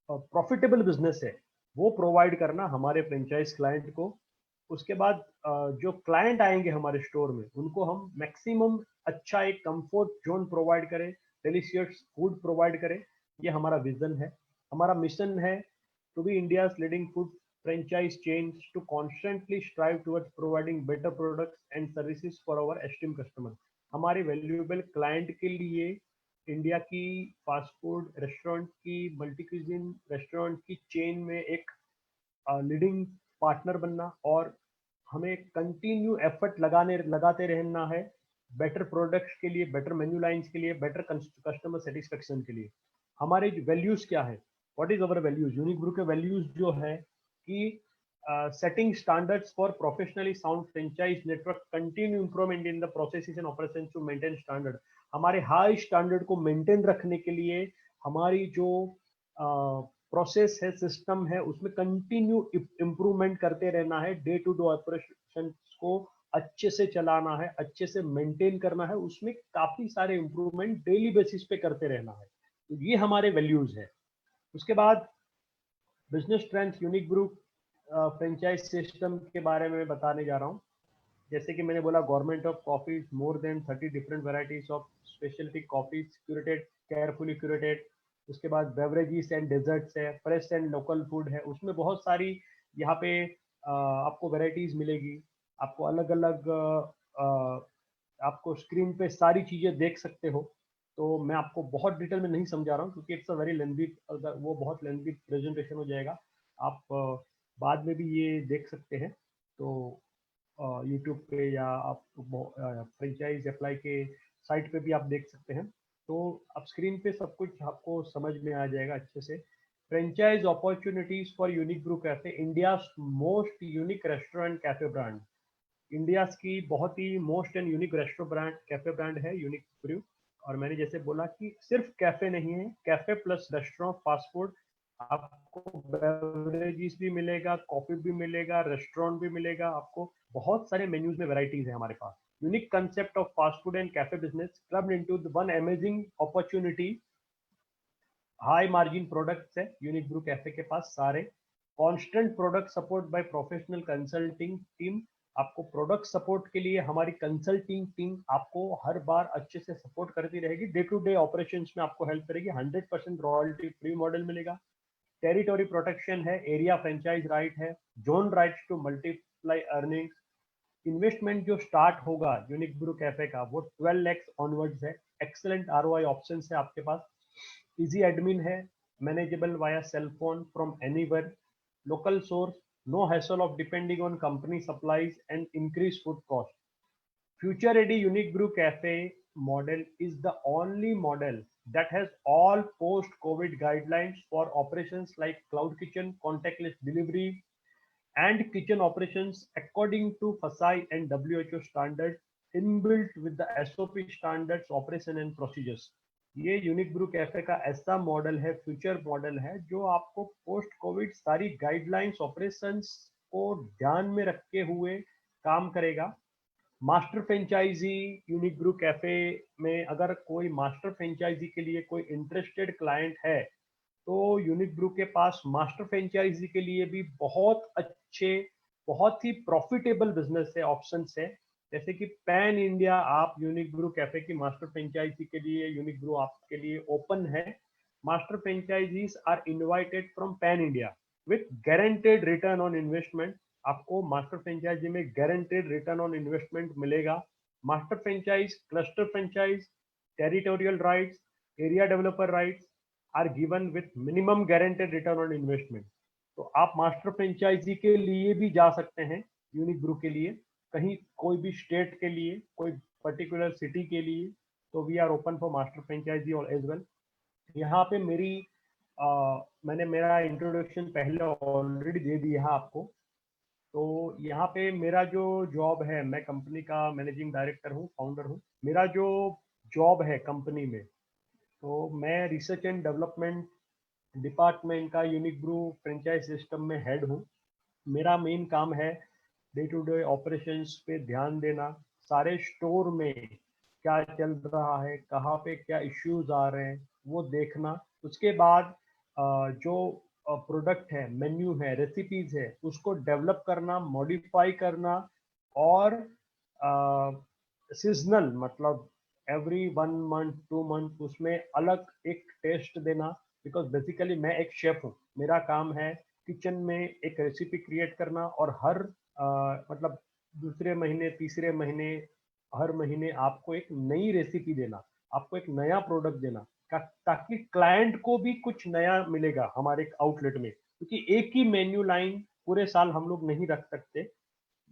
प्रॉफिटेबल बिजनेस है वो प्रोवाइड करना हमारे फ्रेंचाइज क्लाइंट को। उसके बाद जो क्लाइंट आएंगे हमारे स्टोर में उनको हम मैक्सिमम अच्छा एक कंफर्ट जोन प्रोवाइड करें, डिलीशियस फूड प्रोवाइड करें। ये हमारा विजन है, हमारा मिशन है to be India's leading food franchise chains to constantly strive towards providing better products and services for our esteemed customers। हमारे वैल्यूएबल क्लाइंट के लिए इंडिया की फास्ट फूड रेस्टोरेंट की, मल्टी क्यूजिन रेस्टोरेंट की चेन में एक लीडिंग पार्टनर बनना और हमें कंटिन्यू एफर्ट लगाते रहना है बेटर प्रोडक्ट्स के लिए, बेटर मेन्यू लाइंस के लिए, बेटर कस्टमर सेटिस्फेक्शन के लिए। हमारे वैल्यूज क्या है, what is our values? Unique group के वैल्यूज जो है कि setting standards for professionally sound franchise network, continue improvement in the processes and operations to maintain standard. हमारे हाई स्टैंडर्ड को मेंटेन रखने के लिए हमारी जो प्रोसेस है, सिस्टम है, उसमें कंटिन्यू इम्प्रूवमेंट करते रहना है। डे टू डे ऑपरेशन को अच्छे से चलाना है, अच्छे से मेंटेन करना है, उसमें काफी सारे इम्प्रूवमेंट डेली बेसिस पे करते रहना है। तो ये हमारे वैल्यूज है। उसके बाद business strength unique group franchise system के बारे में बताने जा रहा हूँ। जैसे कि मैंने बोला, government of coffee, more than 30 different varieties of speciality coffee curated, carefully curated. उसके बाद बेवरेजेस एंड डेजर्ट्स है, फ्रेश एंड लोकल फूड है, उसमें बहुत सारी यहाँ पे आपको वेराइटीज मिलेगी। आपको अलग अलग आपको स्क्रीन पे सारी चीजें देख सकते हो। तो मैं आपको बहुत डिटेल में नहीं समझा रहा हूँ क्योंकि इट्स अ वेरी लेंथी, वो बहुत लेंथी प्रेजेंटेशन हो जाएगा। आप बाद में भी ये देख सकते हैं। तो यूट्यूब पे या आप फ्रेंचाइज अप्लाई के साइट पे भी आप देख सकते हैं। तो आप स्क्रीन पे सब कुछ आपको समझ में आ जाएगा अच्छे से। Franchise opportunities for unique Bru cafe, India most unique restaurant cafe brand. India की बहुत ही most and unique restaurant brand cafe brand है यूनिक ब्रू। और मैंने जैसे बोला कि सिर्फ कैफे नहीं है, cafe plus restaurant, fast food, आपको बेवरेजेस भी मिलेगा, कॉफी भी मिलेगा, रेस्टोरेंट भी मिलेगा। आपको बहुत सारे मेन्यूज में वैराइटीज है हमारे पास। Unique concept of fast food and cafe business clubbed into one amazing opportunity. High margin products है यूनिक ब्रू कैफे के पास सारे। Constant product support by professional consulting team. आपको प्रोडक्ट सपोर्ट के लिए हमारी कंसल्टिंग टीम आपको हर बार अच्छे से सपोर्ट करती रहेगी। डे टू डे ऑपरेशंस में आपको हेल्प करेगी। 100% रॉयल्टी फ्री मॉडल मिलेगा। टेरिटोरी प्रोटेक्शन है, एरिया फ्रेंचाइज राइट है, zone rights to multiply earnings. Investment जो स्टार्ट होगा यूनिक ब्रू कैफे का वो 12 lakhs ऑनवर्ड्स है। एक्सेलेंट आरओआई ऑप्शन है आपके पास। इजी एडमिन है, manageable via cell phone from anywhere, local source, no hassle of depending on company supplies and increase food cost. Future Ready Unique Brew Cafe model is the only model that has all post-COVID guidelines for operations like cloud kitchen, contactless delivery, and kitchen operations according to FSSAI and WHO standards, inbuilt with the SOP standards, operation and procedures। ये यूनिक ब्रू कैफे का ऐसा मॉडल है, फ्यूचर मॉडल है, जो आपको पोस्ट कोविड सारी गाइडलाइंस, ऑपरेशंस को ध्यान में रखते हुए काम करेगा। Master franchisee unique Bru cafe में अगर कोई मास्टर फ्रेंचाइजी के लिए कोई इंटरेस्टेड क्लाइंट है तो यूनिक ब्रू के पास मास्टर फ्रेंचाइजी के लिए भी बहुत अच्छे, बहुत ही प्रॉफिटेबल बिजनेस है, ऑप्शंस है। जैसे कि पैन इंडिया आप यूनिक ब्रू कैफे की मास्टर फ्रेंचाइजी के लिए यूनिक ब्रू आपके लिए ओपन है। Master franchisees are invited from pan India with guaranteed return on investment. आपको मास्टर फ्रेंचाइजी में गारंटेड रिटर्न ऑन इन्वेस्टमेंट मिलेगा। Master franchise, cluster franchise, territorial rights, area developer rights are given with minimum guaranteed return on investment. तो आप मास्टर फ्रेंचाइजी के लिए भी जा सकते हैं, यूनिक ब्रू के लिए, कहीं कोई भी स्टेट के लिए, कोई पर्टिकुलर सिटी के लिए, तो we are open for master franchisee और एज वेल। यहाँ पे मैंने मेरा इंट्रोडक्शन पहले ऑलरेडी दे दिया है आपको। तो यहाँ पे मेरा जो जॉब है, मैं कंपनी का मैनेजिंग डायरेक्टर हूँ, फाउंडर हूँ। मेरा जो जॉब है कंपनी में, तो मैं रिसर्च एंड डेवलपमेंट डिपार्टमेंट का यूनिक ब्रू फ्रेंचाइज सिस्टम में हेड हूँ। मेरा मेन काम है डे टू डे ऑपरेशंस पे ध्यान देना, सारे स्टोर में क्या चल रहा है, कहाँ पे क्या इश्यूज आ रहे हैं वो देखना। उसके बाद जो प्रोडक्ट है, मेन्यू है, रेसिपीज है, उसको डेवलप करना, मॉडिफाई करना, और सीजनल मतलब एवरी 1 मंथ 2 मंथ उसमें अलग एक टेस्ट देना। बिकॉज बेसिकली मैं एक शेफ हूँ, मेरा काम है किचन में एक रेसिपी क्रिएट करना, और हर मतलब दूसरे महीने तीसरे महीने हर महीने आपको एक नई रेसिपी देना, आपको एक नया प्रोडक्ट देना, ताकि क्लाइंट को भी कुछ नया मिलेगा हमारे आउटलेट में। क्योंकि एक ही मेन्यू लाइन पूरे साल हम लोग नहीं रख सकते,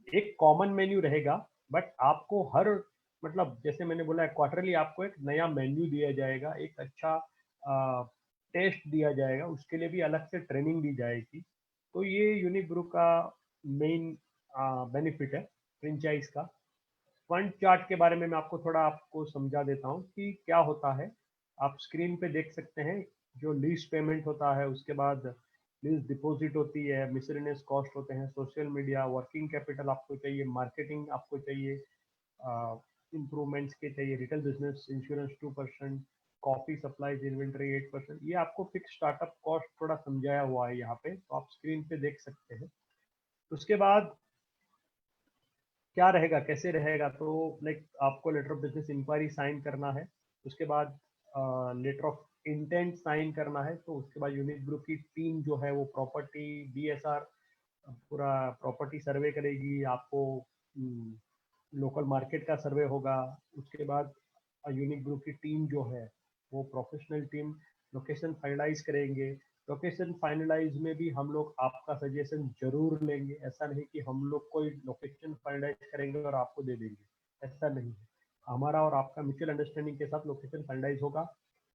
एक कॉमन मेन्यू रहेगा, बट आपको हर मतलब जैसे मैंने बोला है, क्वार्टरली आपको एक नया मेन्यू दिया जाएगा, एक अच्छा टेस्ट दिया जाएगा, उसके लिए भी अलग से ट्रेनिंग दी जाएगी। तो ये यूनिक ब्रू का मेन बेनिफिट है फ्रेंचाइज का। फंड चार्ट के बारे में मैं आपको थोड़ा आपको समझा देता हूँ कि क्या होता है। आप स्क्रीन पे देख सकते हैं, जो लीज पेमेंट होता है, उसके बाद लीज डिपॉजिट होती है, मिसलेनियस कॉस्ट होते हैं, सोशल मीडिया, वर्किंग कैपिटल आपको चाहिए, मार्केटिंग आपको चाहिए, इम्प्रूवमेंट्स के चाहिए, retail business insurance 2%, coffee supplies inventory 8%। ये आपको फिक्स स्टार्टअप कॉस्ट थोड़ा समझाया हुआ है यहाँ पे, तो आप स्क्रीन पे देख सकते हैं। उसके बाद क्या रहेगा, कैसे रहेगा, तो लाइक आपको letter of business inquiry sign करना है, उसके बाद लेटर ऑफ इंटेंट साइन करना है, तो उसके बाद यूनिक ग्रुप की टीम जो है वो प्रॉपर्टी बीएसआर पूरा प्रॉपर्टी सर्वे करेगी, आपको लोकल मार्केट का सर्वे होगा। उसके बाद यूनिक ग्रुप की टीम जो है वो प्रोफेशनल टीम लोकेशन फाइनलाइज करेंगे। लोकेशन फाइनलाइज में भी हम लोग आपका सजेशन जरूर लेंगे, ऐसा नहीं कि हम लोग कोई लोकेशन फाइनलाइज करेंगे और आपको दे देंगे, ऐसा नहीं है। हमारा और आपका म्यूचुअल अंडरस्टैंडिंग के साथ लोकेशन फाइनलाइज होगा।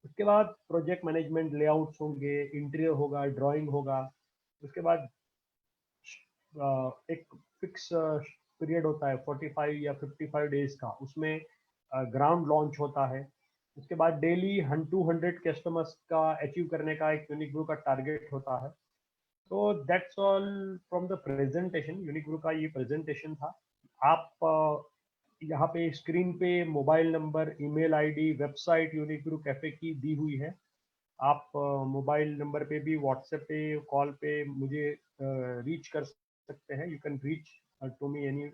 उसके बाद प्रोजेक्ट मैनेजमेंट लेआउट्स होंगे, इंटीरियर होगा, ड्राइंग होगा। उसके बाद एक फिक्स पीरियड होता है 45 या 55 डेज का, उसमें ग्राउंड लॉन्च होता है। उसके बाद डेली 200 कस्टमर्स का अचीव करने का एक यूनिक ग्रुप का टारगेट होता है। तो that's all from the presentation. Unique group का ये प्रेजेंटेशन था। आप यहाँ पे स्क्रीन पे mobile number, email ID, website unique group cafe की दी हुई है। आप मोबाइल नंबर पे भी, व्हाट्सएप पे, कॉल पे मुझे रीच कर सकते हैं। You can reach to me any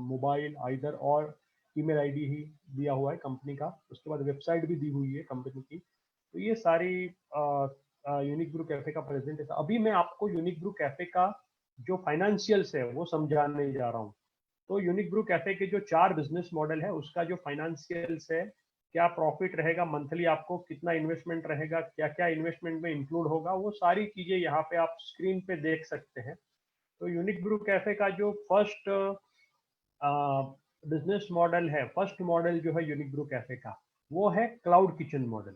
mobile either, और ईमेल आईडी ही दिया हुआ है कंपनी का। उसके बाद वेबसाइट भी दी हुई है कंपनी की। तो ये सारी यूनिक ब्रू कैफे का प्रेजेंट है। अभी मैं आपको यूनिक ब्रू कैफे का जो फाइनेंशियल्स है वो समझाने जा रहा हूँ। तो यूनिक ब्रू कैफे के जो 4 बिजनेस मॉडल है, उसका जो फाइनेंशियल्स है, क्या प्रॉफिट रहेगा मंथली, आपको कितना इन्वेस्टमेंट रहेगा, क्या क्या इन्वेस्टमेंट में इंक्लूड होगा, वो सारी चीजें यहाँ पे आप स्क्रीन पे देख सकते हैं। तो यूनिक ब्रू कैफे का जो फर्स्ट बिजनेस मॉडल है, फर्स्ट मॉडल जो है यूनिक ब्रू कैफे का, वो है क्लाउड किचन मॉडल।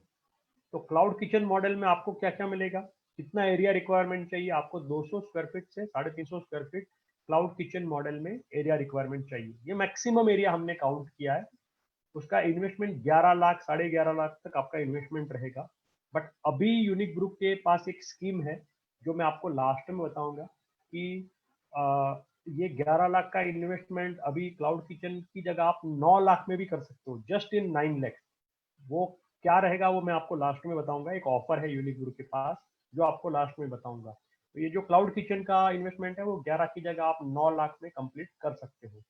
तो क्लाउड किचन मॉडल में आपको क्या क्या मिलेगा, कितना एरिया रिक्वायरमेंट चाहिए आपको, 200 स्क्वायर फीट से 350 square feet cloud kitchen model में एरिया रिक्वायरमेंट चाहिए। ये मैक्सिमम एरिया हमने काउंट किया है। उसका इन्वेस्टमेंट 11 लाख 11.5 लाख तक आपका इन्वेस्टमेंट रहेगा। बट अभी यूनिक ग्रुप के पास एक स्कीम है जो मैं आपको लास्ट में बताऊंगा कि ये 11 लाख का इन्वेस्टमेंट अभी क्लाउड किचन की जगह आप 9 लाख में भी कर सकते हो, जस्ट इन 9 लाख। वो क्या रहेगा वो मैं आपको लास्ट में बताऊंगा। एक ऑफर है यूनिक ग्रुप के पास जो आपको लास्ट में बताऊंगा। तो ये जो क्लाउड किचन का इन्वेस्टमेंट है वो 11 की जगह आप 9 लाख में कंप्लीट कर सकते हो।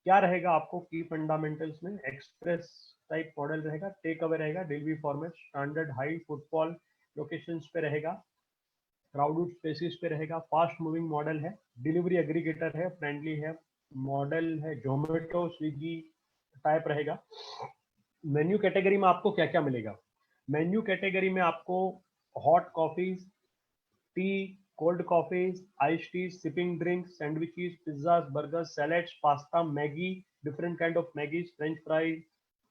क्या रहेगा आपको की फंडामेंटल्स में, एक्सप्रेस टाइप मॉडल रहेगा, टेक अवे रहेगा, delivery format standard high footfall locations पे रहेगा, क्राउडेड स्पेसिस पे रहेगा, फास्ट मूविंग मॉडल है, डिलीवरी एग्रीगेटर है, फ्रेंडली है, मॉडल है जोमेटो स्विगी टाइप रहेगा। मेन्यू कैटेगरी में आपको क्या क्या मिलेगा, मेन्यू कैटेगरी में आपको hot coffees, T, cold coffees, ice tea, sipping drink, sandwiches, pizzas, burger, salads, pasta, Maggi, different kind of Maggi, French fries,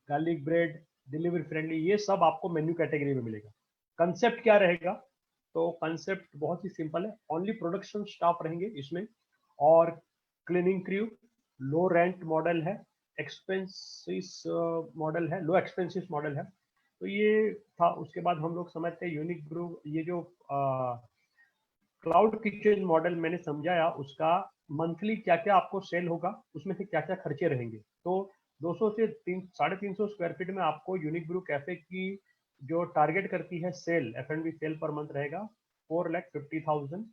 garlic bread, delivery friendly, ये सब आपको मेन्यू कैटेगरी में मिलेगा। कंसेप्ट क्या रहेगा? तो कंसेप्ट बहुत ही सिंपल है, ओनली प्रोडक्शन स्टाफ रहेंगे इसमें और क्लीनिंग क्रू, लो रेंट मॉडल है, एक्सपेंसिस मॉडल है, लो एक्सपेंसिस मॉडल है। तो ये था। उसके बाद हम लोग समझते हैं यूनिक ग्रुप, ये जो क्लाउड किचन मॉडल मैंने समझाया, उसका मंथली क्या क्या आपको सेल होगा, उसमें से क्या क्या खर्चे रहेंगे। तो 200 से 350 स्क्वायर फीट में आपको यूनिक ब्रू कैफे की जो टारगेट करती है cell, F&B sale per month रहेगा 4,50,000।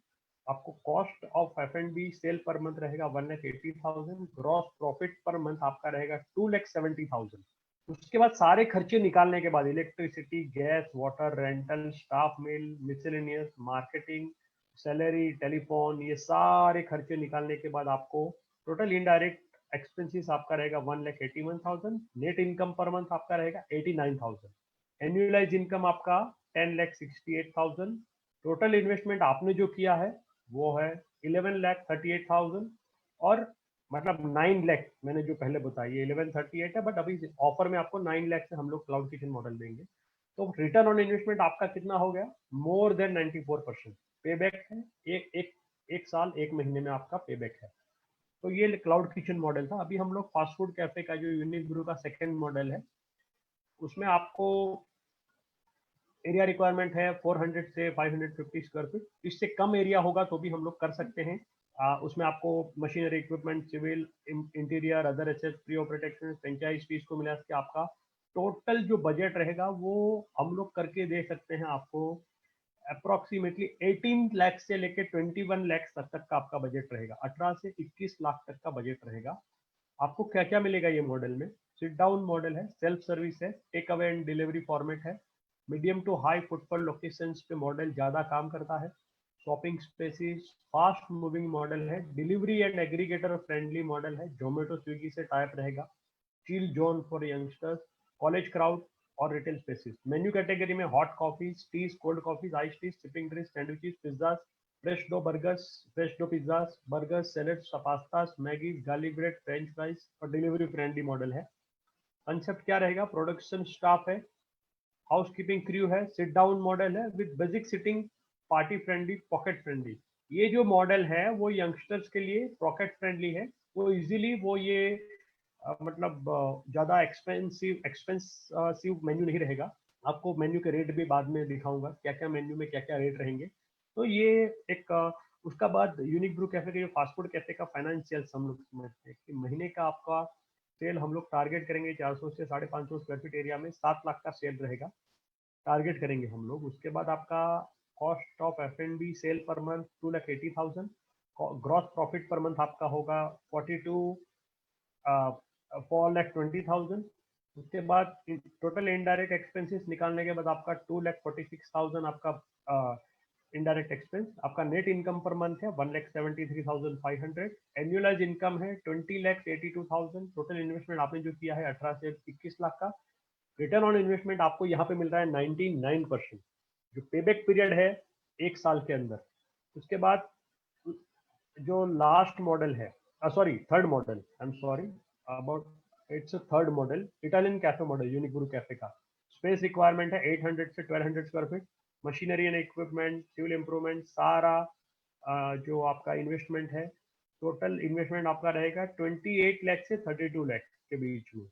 आपको cost of F&B sale per month रहेगा 1,80,000। ग्रॉस प्रॉफिट पर मंथ आपका रहेगा 2,70,000। उसके बाद सारे खर्चे निकालने के बाद electricity, gas, water, rental, staff meal, miscellaneous, marketing, salary, telephone, ये सारे खर्चे निकालने के बाद आपको टोटल इनडायरेक्ट एक्सपेंसेस आपका रहेगा 1,81,000। नेट इनकम पर मंथ आपका रहेगा 89,000। एनुअलाइज इनकम आपका 10,68,000। टोटल इन्वेस्टमेंट आपने जो किया है वो है 11,38,000। और मतलब 9 लाख मैंने जो पहले बताया, ये 1138 है, बट अभी ऑफर में आपको 9 लाख से हम लोग क्लाउड किचन मॉडल देंगे। तो रिटर्न ऑन इन्वेस्टमेंट आपका कितना हो गया? More than 94%। पे बैक है एक एक एक साल 1 महीने में आपका पे बैक है। तो ये क्लाउड किचन मॉडल था। अभी हम लोग फास्ट फूड कैफे का जो यूनिक ब्रू का सेकंड मॉडल है, उसमें आपको एरिया रिक्वायरमेंट है 400 से 550 स्क्वायर फीट। इससे कम एरिया होगा तो भी हम लोग कर सकते हैं। उसमें आपको machinery, equipment, civil, interior, other assets, free of protection, franchise fee को मिला के आपका टोटल जो बजट रहेगा वो हम लोग करके दे सकते हैं आपको अप्रोक्सीमेटली 18 लाख से लेकर 21 लाख तक का आपका बजट रहेगा। 18 से 21 लाख तक का बजट रहेगा। आपको क्या क्या मिलेगा ये मॉडल में? सिट डाउन मॉडल है, सेल्फ सर्विस है, take away and delivery format है, medium to high footfall locations पे मॉडल ज़्यादा काम करता है, shopping spaces, fast moving model है, delivery and aggregator friendly model है, जोमेटो स्विगी से टाइप रहेगा, chill zone for youngsters, college crowd और रिटेल स्पेसिस। मेन्यू कैटेगरी में hot coffees, teas, cold coffees, ice teas, sipping drinks, sandwiches, pizzas, fresh dough burgers, fresh dough pizzas, burgers, salads, pastas, Maggi, garlic bread, French fries और डिलीवरी फ्रेंडली मॉडल है। कंसेप्ट क्या रहेगा? प्रोडक्शन स्टाफ है, हाउस कीपिंग क्रू है, सिट डाउन मॉडल है with basic seating, party friendly, pocket friendly. ये जो मॉडल है वो यंगस्टर्स के लिए पॉकेट फ्रेंडली है। वो इजीली वो ये मतलब ज़्यादा एक्सपेंसिव मेन्यू नहीं रहेगा। आपको मेन्यू के रेट भी बाद में दिखाऊंगा, क्या क्या मेन्यू में क्या क्या रेट रहेंगे। तो ये एक उसका बाद यूनिक ब्रू कैफे के जो फास्ट फूड कैफे का फाइनेंशियल हम लोग समझते हैं कि महीने का आपका सेल हम लोग टारगेट करेंगे 400 से 550 स्क्वायर फीट एरिया में 7 लाख का सेल रहेगा, टारगेट करेंगे हम लोग। उसके बाद आपका cost of F&B sale per month 2,80,000। Gross profit per month आपका होगा 4,20,000। उसके बाद टोटल इनडायरेक्ट एक्सपेंसेस निकालने के बाद आपका 2,46,000 आपका इनडायरेक्ट एक्सपेंस। आपका नेट इनकम पर मंथ है 1,73,500। एनुअलाइज इनकम है 20,82,000। टोटल इन्वेस्टमेंट आपने जो किया है 18 से 21 लाख का। रिटर्न ऑन इन्वेस्टमेंट आपको यहाँ पे मिल रहा है 99%, जो पेबैक पीरियड है 1 साल के अंदर। उसके बाद जो लास्ट मॉडल है, sorry third model, I am sorry about, it's a third model, Italian cafe model, unique Bru cafe का। स्पेस रिक्वायरमेंट है 800 से 1200 square feet. Machinery and equipment, civil improvement, सारा जो आपका इन्वेस्टमेंट है, टोटल इन्वेस्टमेंट आपका रहेगा 28 लाख से 32 लाख के बीच में।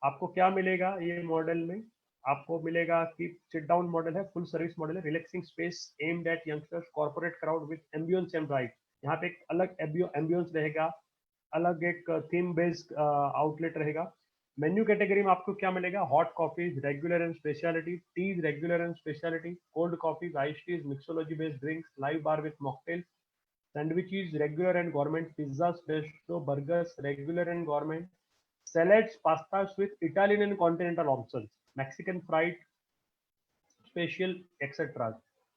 आपको क्या मिलेगा ये मॉडल में? आपको मिलेगा कि सिट डाउन मॉडल है, फुल सर्विस मॉडल है, relaxing space aimed at youngsters, corporate crowd with ambience and right. यहाँ पे एक अलग एम्बियंस रहेगा, अलग एक थीम बेस्ड आउटलेट रहेगा। मेन्यू कैटेगरी में आपको क्या मिलेगा? Hot coffees, regular and speciality, teas regular and speciality, cold coffees, ice teas, mixology based drinks, live bar with mocktail, sandwiches regular and government, pizza, pastry, burgers regular and government, salads, pastas with Italian and continental options, Mexican fried special, etc.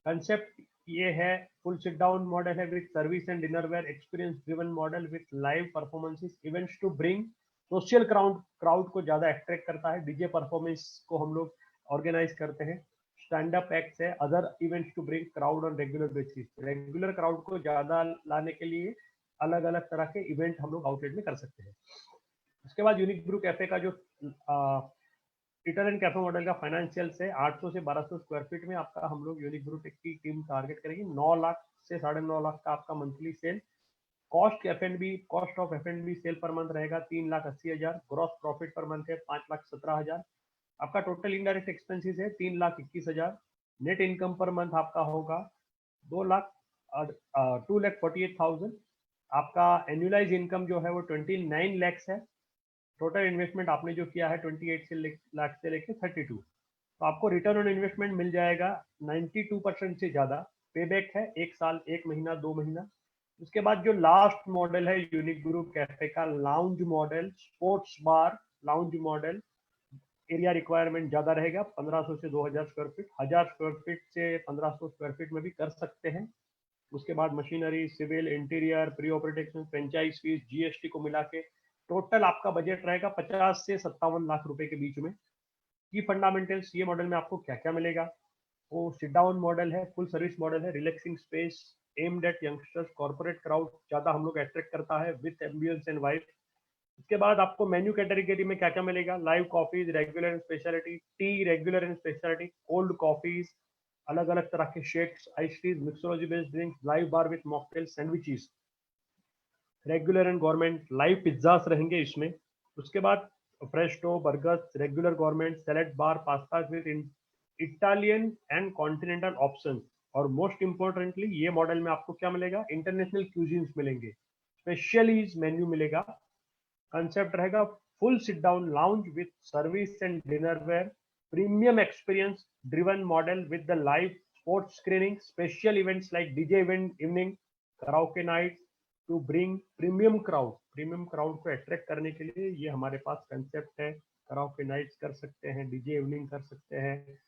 Concept ये है, फुल सिट डाउन मॉडल है with service and dinnerware, experience driven model with live performances, events to bring social crowd को ज्यादा अट्रैक्ट करता है। डीजे परफॉर्मेंस को हम लोग ऑर्गेनाइज करते हैं। स्टैंड अप एक्ट्स है, other events to bring crowd on regular basis. Regular crowd को ज्यादा लाने के लिए अलग अलग तरह के इवेंट हम लोग आउटलेट में कर सकते हैं। उसके बाद यूनिक ब्रू कैफे का जो इटालियन कैफे मॉडल का फाइनेंशियल्स है, 800 से 1200 स्क्वायर फीट में आपका हम लोग यूनिक ब्रू टेक की टीम टारगेट करेगी। 9 लाख से 9.5 लाख का आपका monthly sale. Cost of F&B sale per month रहेगा 3,80,000। ग्रॉस प्रॉफिट पर मंथ है 5,17,000। आपका टोटल इनडायरेक्ट एक्सपेंसेस है 3,21,000। नेट इनकम पर मंथ आपका होगा 2,48,000। आपका एनुअलाइज इनकम जो है वो 29 लैक्स है। टोटल इन्वेस्टमेंट आपने जो किया है 28 लाख से लेके 32, तो आपको रिटर्न ऑन इन्वेस्टमेंट मिल जाएगा 92% से ज़्यादा। पेबैक है 1 साल 1 महीना 2 महीना। उसके बाद जो लास्ट मॉडल है यूनिक ब्रू कैफे का lounge model, sports bar lounge model. Area requirement ज़्यादा रहेगा, 1500 से 2000 स्क्वायर फीट, 1000 स्क्वायर फीट से 1500 स्क्वायर फीट में भी कर सकते हैं। उसके बाद machinery, civil, interior, pre operating, franchise fee, GST को मिला के टोटल आपका बजट रहेगा 50 से 57 लाख रुपए के बीच में। की फंडामेंटल्स, ये मॉडल में आपको क्या क्या मिलेगा? वो सिट डाउन मॉडल है, फुल सर्विस मॉडल है, relaxing space aimed at youngsters, corporate crowd ज़्यादा हम लोग अट्रैक्ट करता है विथ एम्बियंस एंड वाइब। उसके बाद आपको मेन्यू कैटेगरी में क्या क्या मिलेगा? Live coffees, regular and speciality, tea regular and speciality, cold coffees, अलग अलग तरह के shakes, ice teas, mixology based drinks, live bar with mocktail, sandwiches, regular and government, live pizzas रहेंगे इसमें। उसके बाद fresh dough, burgers, regular government, salad bar, pasta with Italian and continental option. और मोस्ट इंपॉर्टेंटली ये मॉडल में आपको क्या मिलेगा? इंटरनेशनल क्यूजीन्स मिलेंगे, स्पेशलीज मेन्यू मिलेगा। कंसेप्ट रहेगा full sit down lounge with service and dinnerware, premium experience driven model with the live sports screening, special events like DJ event evening, karaoke night to bring premium crowd को अट्रैक्ट करने के लिए ये हमारे पास कंसेप्ट है। कराओके नाइट्स कर सकते हैं, डीजे इवनिंग कर सकते हैं,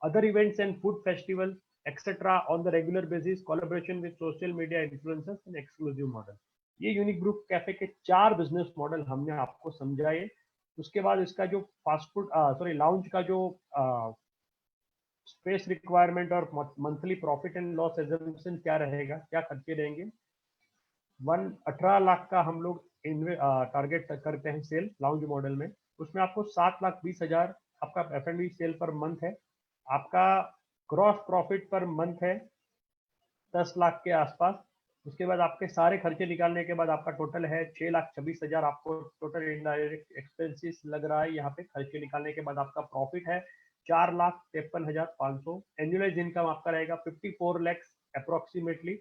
other events and food festival etcetera on the regular basis, collaboration with social media influencers and exclusive model. ये यूनिक ग्रुप कैफे के 4 बिजनेस मॉडल हमने आपको समझाए। उसके बाद इसका जो फास्ट फूड लाउंज का जो स्पेस रिक्वायरमेंट और monthly profit and loss assumption क्या रहेगा, क्या खर्चे रहेंगे। 18 लाख का हम लोग टारगेट करते हैं सेल लाउंज मॉडल में। उसमें आपको 7,20,000 आपका F&B सेल पर मंथ है। आपका ग्रॉस प्रॉफिट पर मंथ है 10 लाख के आसपास। उसके बाद आपके सारे खर्चे निकालने के बाद आपका टोटल है 6,26,000 आपको टोटल इनडायरेक्ट एक्सपेंसेस लग रहा है। यहाँ पे खर्चे निकालने के बाद आपका प्रॉफिट है 4,53,500। एनुअलाइज इनकम आपका रहेगा 54 लैक्स अप्रोक्सीमेटली।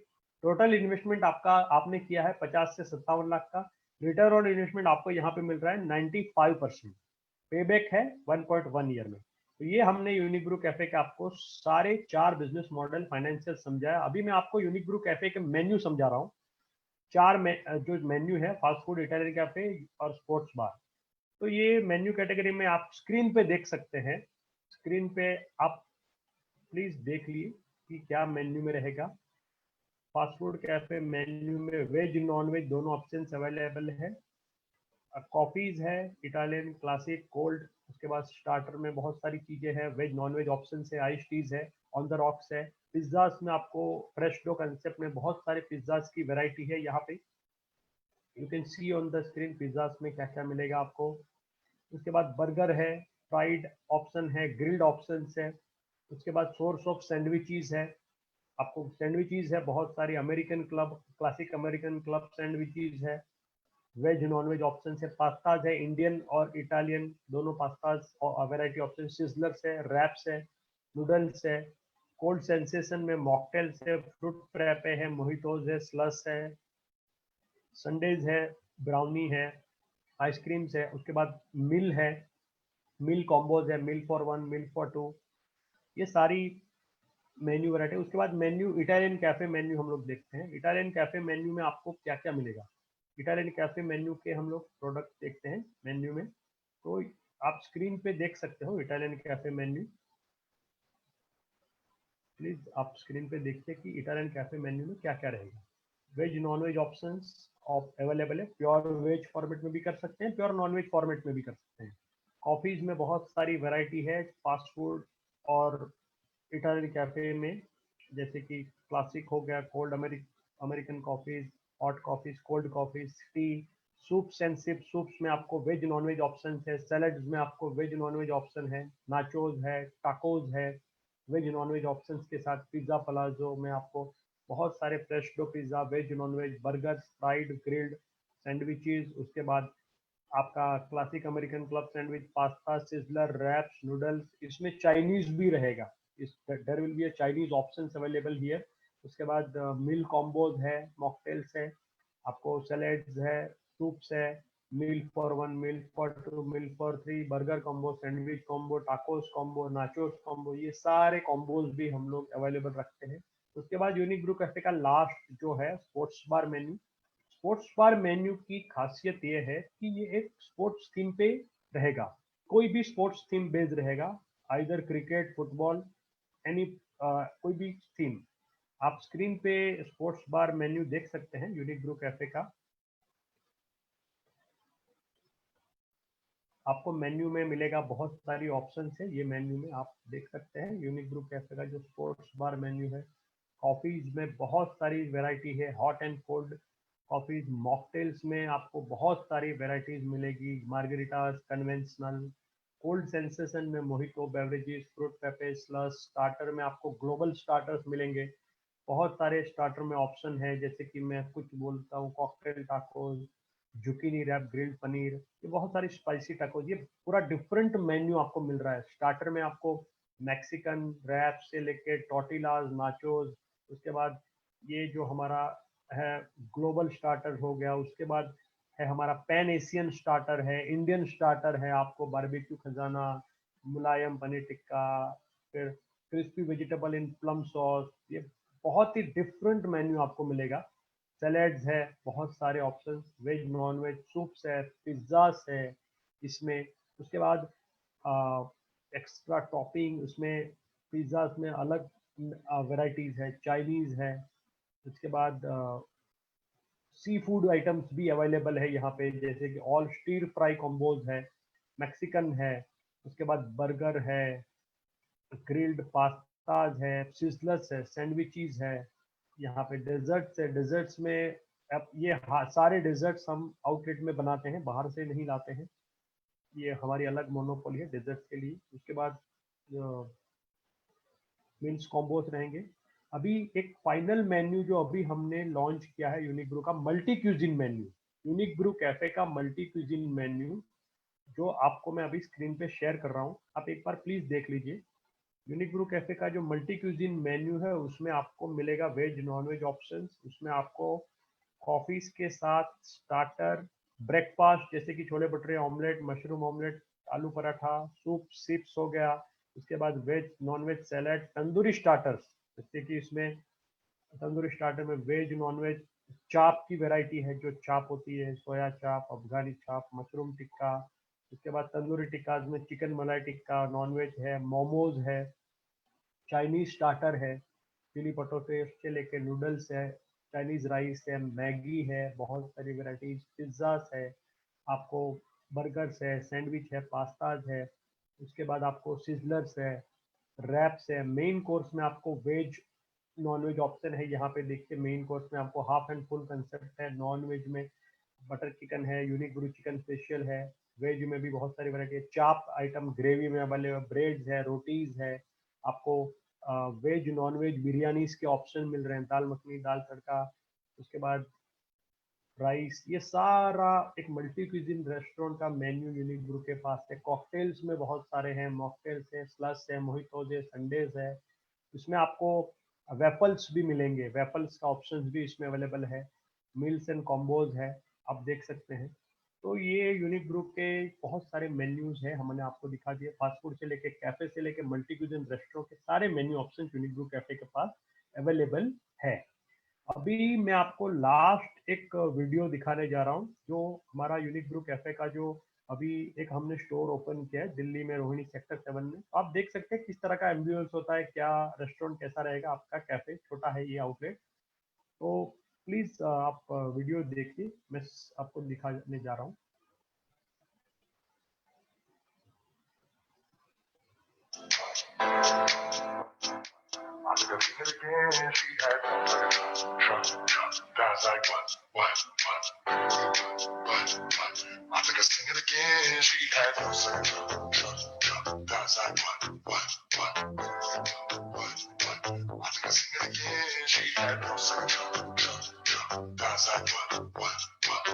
टोटल इन्वेस्टमेंट आपने किया है 50 से 57 लाख का। रिटर्न ऑन इन्वेस्टमेंट आपको यहाँ पे मिल रहा है 95%। पेबैक है 1.1 ईयर में। तो ये हमने यूनिक ब्रू कैफे के आपको सारे 4 बिजनेस मॉडल फाइनेंशियल समझाया। अभी मैं आपको यूनिक ब्रू कैफे के मेन्यू समझा रहा हूँ। 4 जो मेन्यू है, फास्ट फूड, इटालियन कैफे और स्पोर्ट्स बार। तो ये मेन्यू कैटेगरी में आप स्क्रीन पे देख सकते हैं। स्क्रीन पे आप प्लीज देख लिए कि क्या मेन्यू में रहेगा। फास्ट फूड कैफे मेन्यू में वेज नॉन वेज दोनों ऑप्शन अवेलेबल है। कॉफीज है, इटालियन, क्लासिक, कोल्ड। उसके बाद स्टार्टर में बहुत सारी चीजें हैं, वेज नॉन वेज ऑप्शन है, आइस टीज है, ऑन द रॉक्स है। पिज्जास में आपको फ्रेश डो कंसेप्ट में बहुत सारे पिज्जास की वैरायटी है। यहाँ पे you can see on the screen pizzas में क्या क्या मिलेगा आपको। उसके बाद बर्गर है, फ्राइड ऑप्शन है, ग्रिल्ड ऑप्शन है। उसके बाद सोर्स ऑफ सैंडविचेस है, आपको सैंडविचेस है बहुत सारी, American club, classic American club sandwiches है। वेज नॉन वेज ऑप्शन है, पास्ताज है, इंडियन और इटालियन दोनों पास्ताज और वैरायटी ऑप्शन, सिजलर्स है, रैप्स है, नूडल्स है। कोल्ड सेंसेशन में मॉकटेल्स है, फ्रूट फ्रैपे है, मोहितोज है, स्लस है, संडेज है, ब्राउनी है, आइसक्रीम्स है। उसके बाद मिल है, मिल कॉम्बोज है, मिल फॉर 1, मिल फॉर 2। ये सारी मेन्यू वैरायटी। उसके बाद मेन्यू, इटालियन कैफे मेन्यू हम लोग देखते हैं। इटालियन कैफे मेन्यू में आपको क्या क्या मिलेगा। इटालियन कैफे मेन्यू के हम लोग प्रोडक्ट देखते हैं मेन्यू में। तो आप स्क्रीन पे देख सकते हो इटालियन कैफे मेन्यू। प्लीज आप स्क्रीन पे देखिए कि इटालियन कैफे मेन्यू में क्या क्या रहेगा। Veg non veg option available है, प्योर वेज फॉर्मेट में भी कर सकते हैं, प्योर नॉन वेज फॉर्मेट में भी कर सकते हैं। कॉफीज में बहुत सारी वैरायटी है, फास्ट फूड और इटालियन कैफे में जैसे कि क्लासिक हो गया, cold American coffees, hot coffees, cold coffees, tea, soups and sip. Soups में आपको वेज नॉन वेज ऑप्शन है, सैलड्स में आपको वेज नॉन वेज ऑप्शन है, नाचोज है, टाकोज है, वेज नॉन वेज ऑप्शन के साथ पिज्ज़ा पलाजो में आपको बहुत सारे fresh dough pizza, veg non veg burger, fried grilled sandwiches. उसके बाद आपका classic American club sandwich, pasta, sizzler, wraps, noodles, इसमें चाइनीज भी रहेगा। इस there will be a Chinese options available here. उसके बाद मील कॉम्बोज है, मॉकटेल्स है, आपको सैलेड्स है, सूप्स है, meal for one, meal for two, meal for three, burger combo, sandwich combo, tacos combo, nachos combo, ये सारे कॉम्बोज भी हम लोग अवेलेबल रखते हैं। उसके बाद यूनिक ब्रू कैफे का लास्ट जो है sports bar menu. Sports bar menu की खासियत ये है कि ये एक स्पोर्ट्स थीम पे रहेगा, कोई भी स्पोर्ट्स थीम बेस्ड रहेगा, आइदर क्रिकेट, फुटबॉल, एनी कोई भी थीम। आप स्क्रीन पे स्पोर्ट्स बार मेन्यू देख सकते हैं यूनिक ब्रू कैफे का। आपको मेन्यू में मिलेगा, बहुत सारी ऑप्शंस है ये मेन्यू में, आप देख सकते हैं यूनिक ब्रू कैफे का जो स्पोर्ट्स बार मेन्यू है। कॉफीज में बहुत सारी वैरायटी है, hot and cold coffees. Mocktails में आपको बहुत सारी वैरायटीज मिलेगी, मार्गरिटास, कन्वेंशनल, कोल्ड सेंसेशन में मोहितो बेवरेजेस, फ्रूट पेपे, स्लस। स्टार्टर में आपको ग्लोबल स्टार्टर्स मिलेंगे, बहुत सारे स्टार्टर में ऑप्शन है, जैसे कि मैं कुछ बोलता हूँ, cocktail tacos, zucchini wrap, grilled paneer, ये बहुत सारी स्पाइसी टाकोज। ये पूरा डिफरेंट मेन्यू आपको मिल रहा है। स्टार्टर में आपको मैक्सिकन रैप से लेके टोटिलाज, नाचोज, उसके बाद ये जो हमारा है ग्लोबल स्टार्टर हो गया। उसके बाद है हमारा पैन एशियन स्टार्टर है, इंडियन स्टार्टर है, आपको बारबेक्यू खजाना, मुलायम पनीर टिक्का, फिर क्रिस्पी वेजिटेबल इन प्लम सॉस। ये बहुत ही डिफरेंट मेन्यू आपको मिलेगा। सैलेड्स है, बहुत सारे options, veg non veg, soups है, पिज्ज़ास है इसमें। उसके बाद एक्स्ट्रा टॉपिंग उसमें पिज्ज़ास में अलग वैराइटीज़ है, चाइनीज़ है। उसके बाद सी फूड आइटम्स भी अवेलेबल है यहाँ पे, जैसे कि ऑल स्टीर फ्राई कॉम्बोज है, मैक्सिकन है, उसके बाद बर्गर है, ग्रिल्ड पास्ताज है, सिजलर्स है, सैंडविचेस है। यहाँ पे डेजर्ट्स है, डेजर्ट्स में अब ये सारे डेजर्ट्स हम आउटलेट में बनाते हैं, बाहर से नहीं लाते हैं, ये हमारी अलग मोनोपोली है डेजर्ट्स के लिए। उसके बाद मील्स कॉम्बोस रहेंगे। अभी एक फाइनल मेन्यू जो अभी हमने लॉन्च किया है यूनिक ब्रू का, multi cuisine menu. Unique Bru cafe का मल्टी क्यूजिन मेन्यू जो आपको मैं अभी स्क्रीन पे शेयर कर रहा हूँ, आप एक बार प्लीज देख लीजिए। यूनिक ब्रू कैफे का जो मल्टी क्यूजिन मेन्यू है उसमें आपको मिलेगा वेज नॉन वेज ऑप्शंस। उसमें आपको कॉफीज के साथ स्टार्टर, ब्रेकफास्ट जैसे कि chole bhature, omelette, mushroom omelette, aloo paratha, soup, sips हो गया। उसके बाद veg non veg salad, tandoori starters, जैसे कि इसमें तंदूरी स्टार्टर में वेज नॉन वेज चाप की वैरायटी है, जो चाप होती है, सोया चाप, अफगानी चाप, मशरूम टिक्का। उसके बाद तंदूरी टिक्का में चिकन मलाई टिक्का, नॉन वेज है, मोमोज है, चाइनीज स्टार्टर है, चिली पटोटे से लेके नूडल्स है, चाइनीज राइस है, मैगी है, बहुत सारी वेराइटीज, पिज्ज़ास है, आपको बर्गर्स है, सैंडविच है, पास्ताज है। उसके बाद आपको सिजलर्स है, रैप्स है। मेन कोर्स में आपको वेज नॉन वेज ऑप्शन है, यहाँ पे देखिए मेन कोर्स में आपको हाफ एंड फुल कंसेप्ट है। नॉन वेज में बटर चिकन है, यूनिक ब्रू चिकन स्पेशल है। वेज में भी बहुत सारी वैरायटी है, चाप आइटम ग्रेवी में अवेलेबल, ब्रेड्स है, रोटीज है, आपको वेज नॉन वेज बिरयानीज के ऑप्शन मिल रहे हैं, दाल मखनी, दाल तड़का, उसके बाद राइस। ये सारा एक मल्टी क्यूजिन रेस्टोरेंट का मेन्यू यूनिक ब्रू के पास है। कॉकटेल्स में बहुत सारे हैं, मॉकटेल्स है, स्लस है, मोहितोज है, संडेज है। इसमें आपको वेफल्स भी मिलेंगे, वेफल्स का ऑप्शन भी इसमें अवेलेबल है। मील्स एंड कॉम्बोज है, आप देख सकते हैं। तो ये यूनिक ग्रुप के बहुत सारे मेन्यूज हैं, हमने आपको दिखा दिए। फास्ट फूड से लेके कैफे से लेके मल्टी क्यूजन रेस्टोरेंट के सारे menu option unique group cafe के पास अवेलेबल है। अभी मैं आपको लास्ट एक वीडियो दिखाने जा रहा हूँ, जो हमारा यूनिक ब्रू कैफे का जो अभी एक हमने स्टोर ओपन किया है दिल्ली में, रोहिणी सेक्टर 7 में। तो आप देख सकते हैं किस तरह का एम्बियंस होता है, क्या रेस्टोरेंट कैसा रहेगा आपका। कैफे छोटा है ये आउटलेट, तो प्लीज आप वीडियो देखिए, मैं आपको दिखाने जा रहा हूँ। sing it again. She had that's like what? I think I sing it again. She had no second. That's like what? I think I sing it again. She had no second. That's like what? I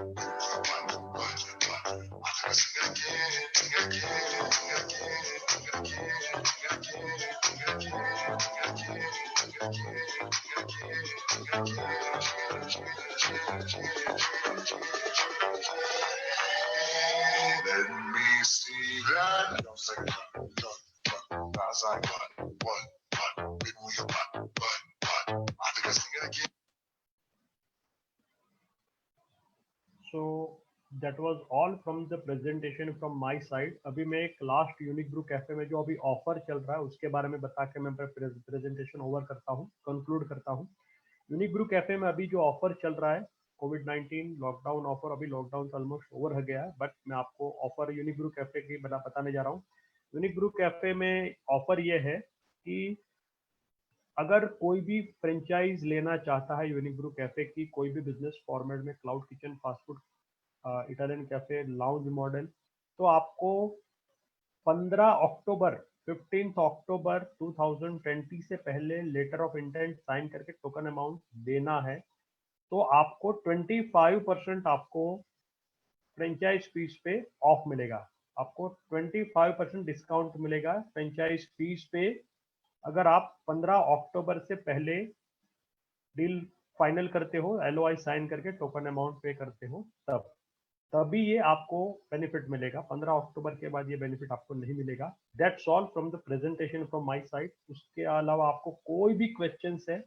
think I sing it again. Sing it again. Sing it again. Sing it again. Sing it again. Sing it again. Sing it again. Let me see that. Don't say that's like what? Baby, we a what? I think I sing it again. So that was all from the presentation from my side. अभी मैं एक लास्ट यूनिक ब्रू कैफे में जो अभी ऑफर चल रहा है उसके बारे में बता के मैं प्रेजेंटेशन ओवर करता हूँ, कंक्लूड करता हूँ। यूनिक ब्रू कैफे में अभी जो ऑफर चल रहा है कोविड-19 लॉकडाउन ऑफर, अभी लॉकडाउन तो ऑलमोस्ट ओवर हो गया है, बट मैं आपको ऑफर यूनिक ब्रू कैफे की बताने जा रहा हूँ। यूनिक ब्रू कैफे में ऑफर ये है कि अगर कोई भी फ्रेंचाइज लेना चाहता है यूनिक ब्रू कैफे की कोई भी बिजनेस फॉर्मेट में, cloud kitchen, fast food, Italian cafe, lounge model, तो आपको 15 अक्टूबर 15 अक्टूबर 2020 से पहले लेटर ऑफ इंटेंट साइन करके टोकन अमाउंट देना है, तो आपको 25% आपको फ्रेंचाइज फीस पे ऑफ मिलेगा। आपको 25% डिस्काउंट मिलेगा फ्रेंचाइज फीस पे अगर आप 15 अक्टूबर से पहले डील फाइनल करते हो, एलओआई साइन करके टोकन अमाउंट पे करते हो, तभी ये आपको बेनिफिट मिलेगा। 15 अक्टूबर के बाद ये बेनिफिट आपको नहीं मिलेगा। That's all from the presentation from my side. उसके अलावा आपको कोई भी क्वेश्चंस है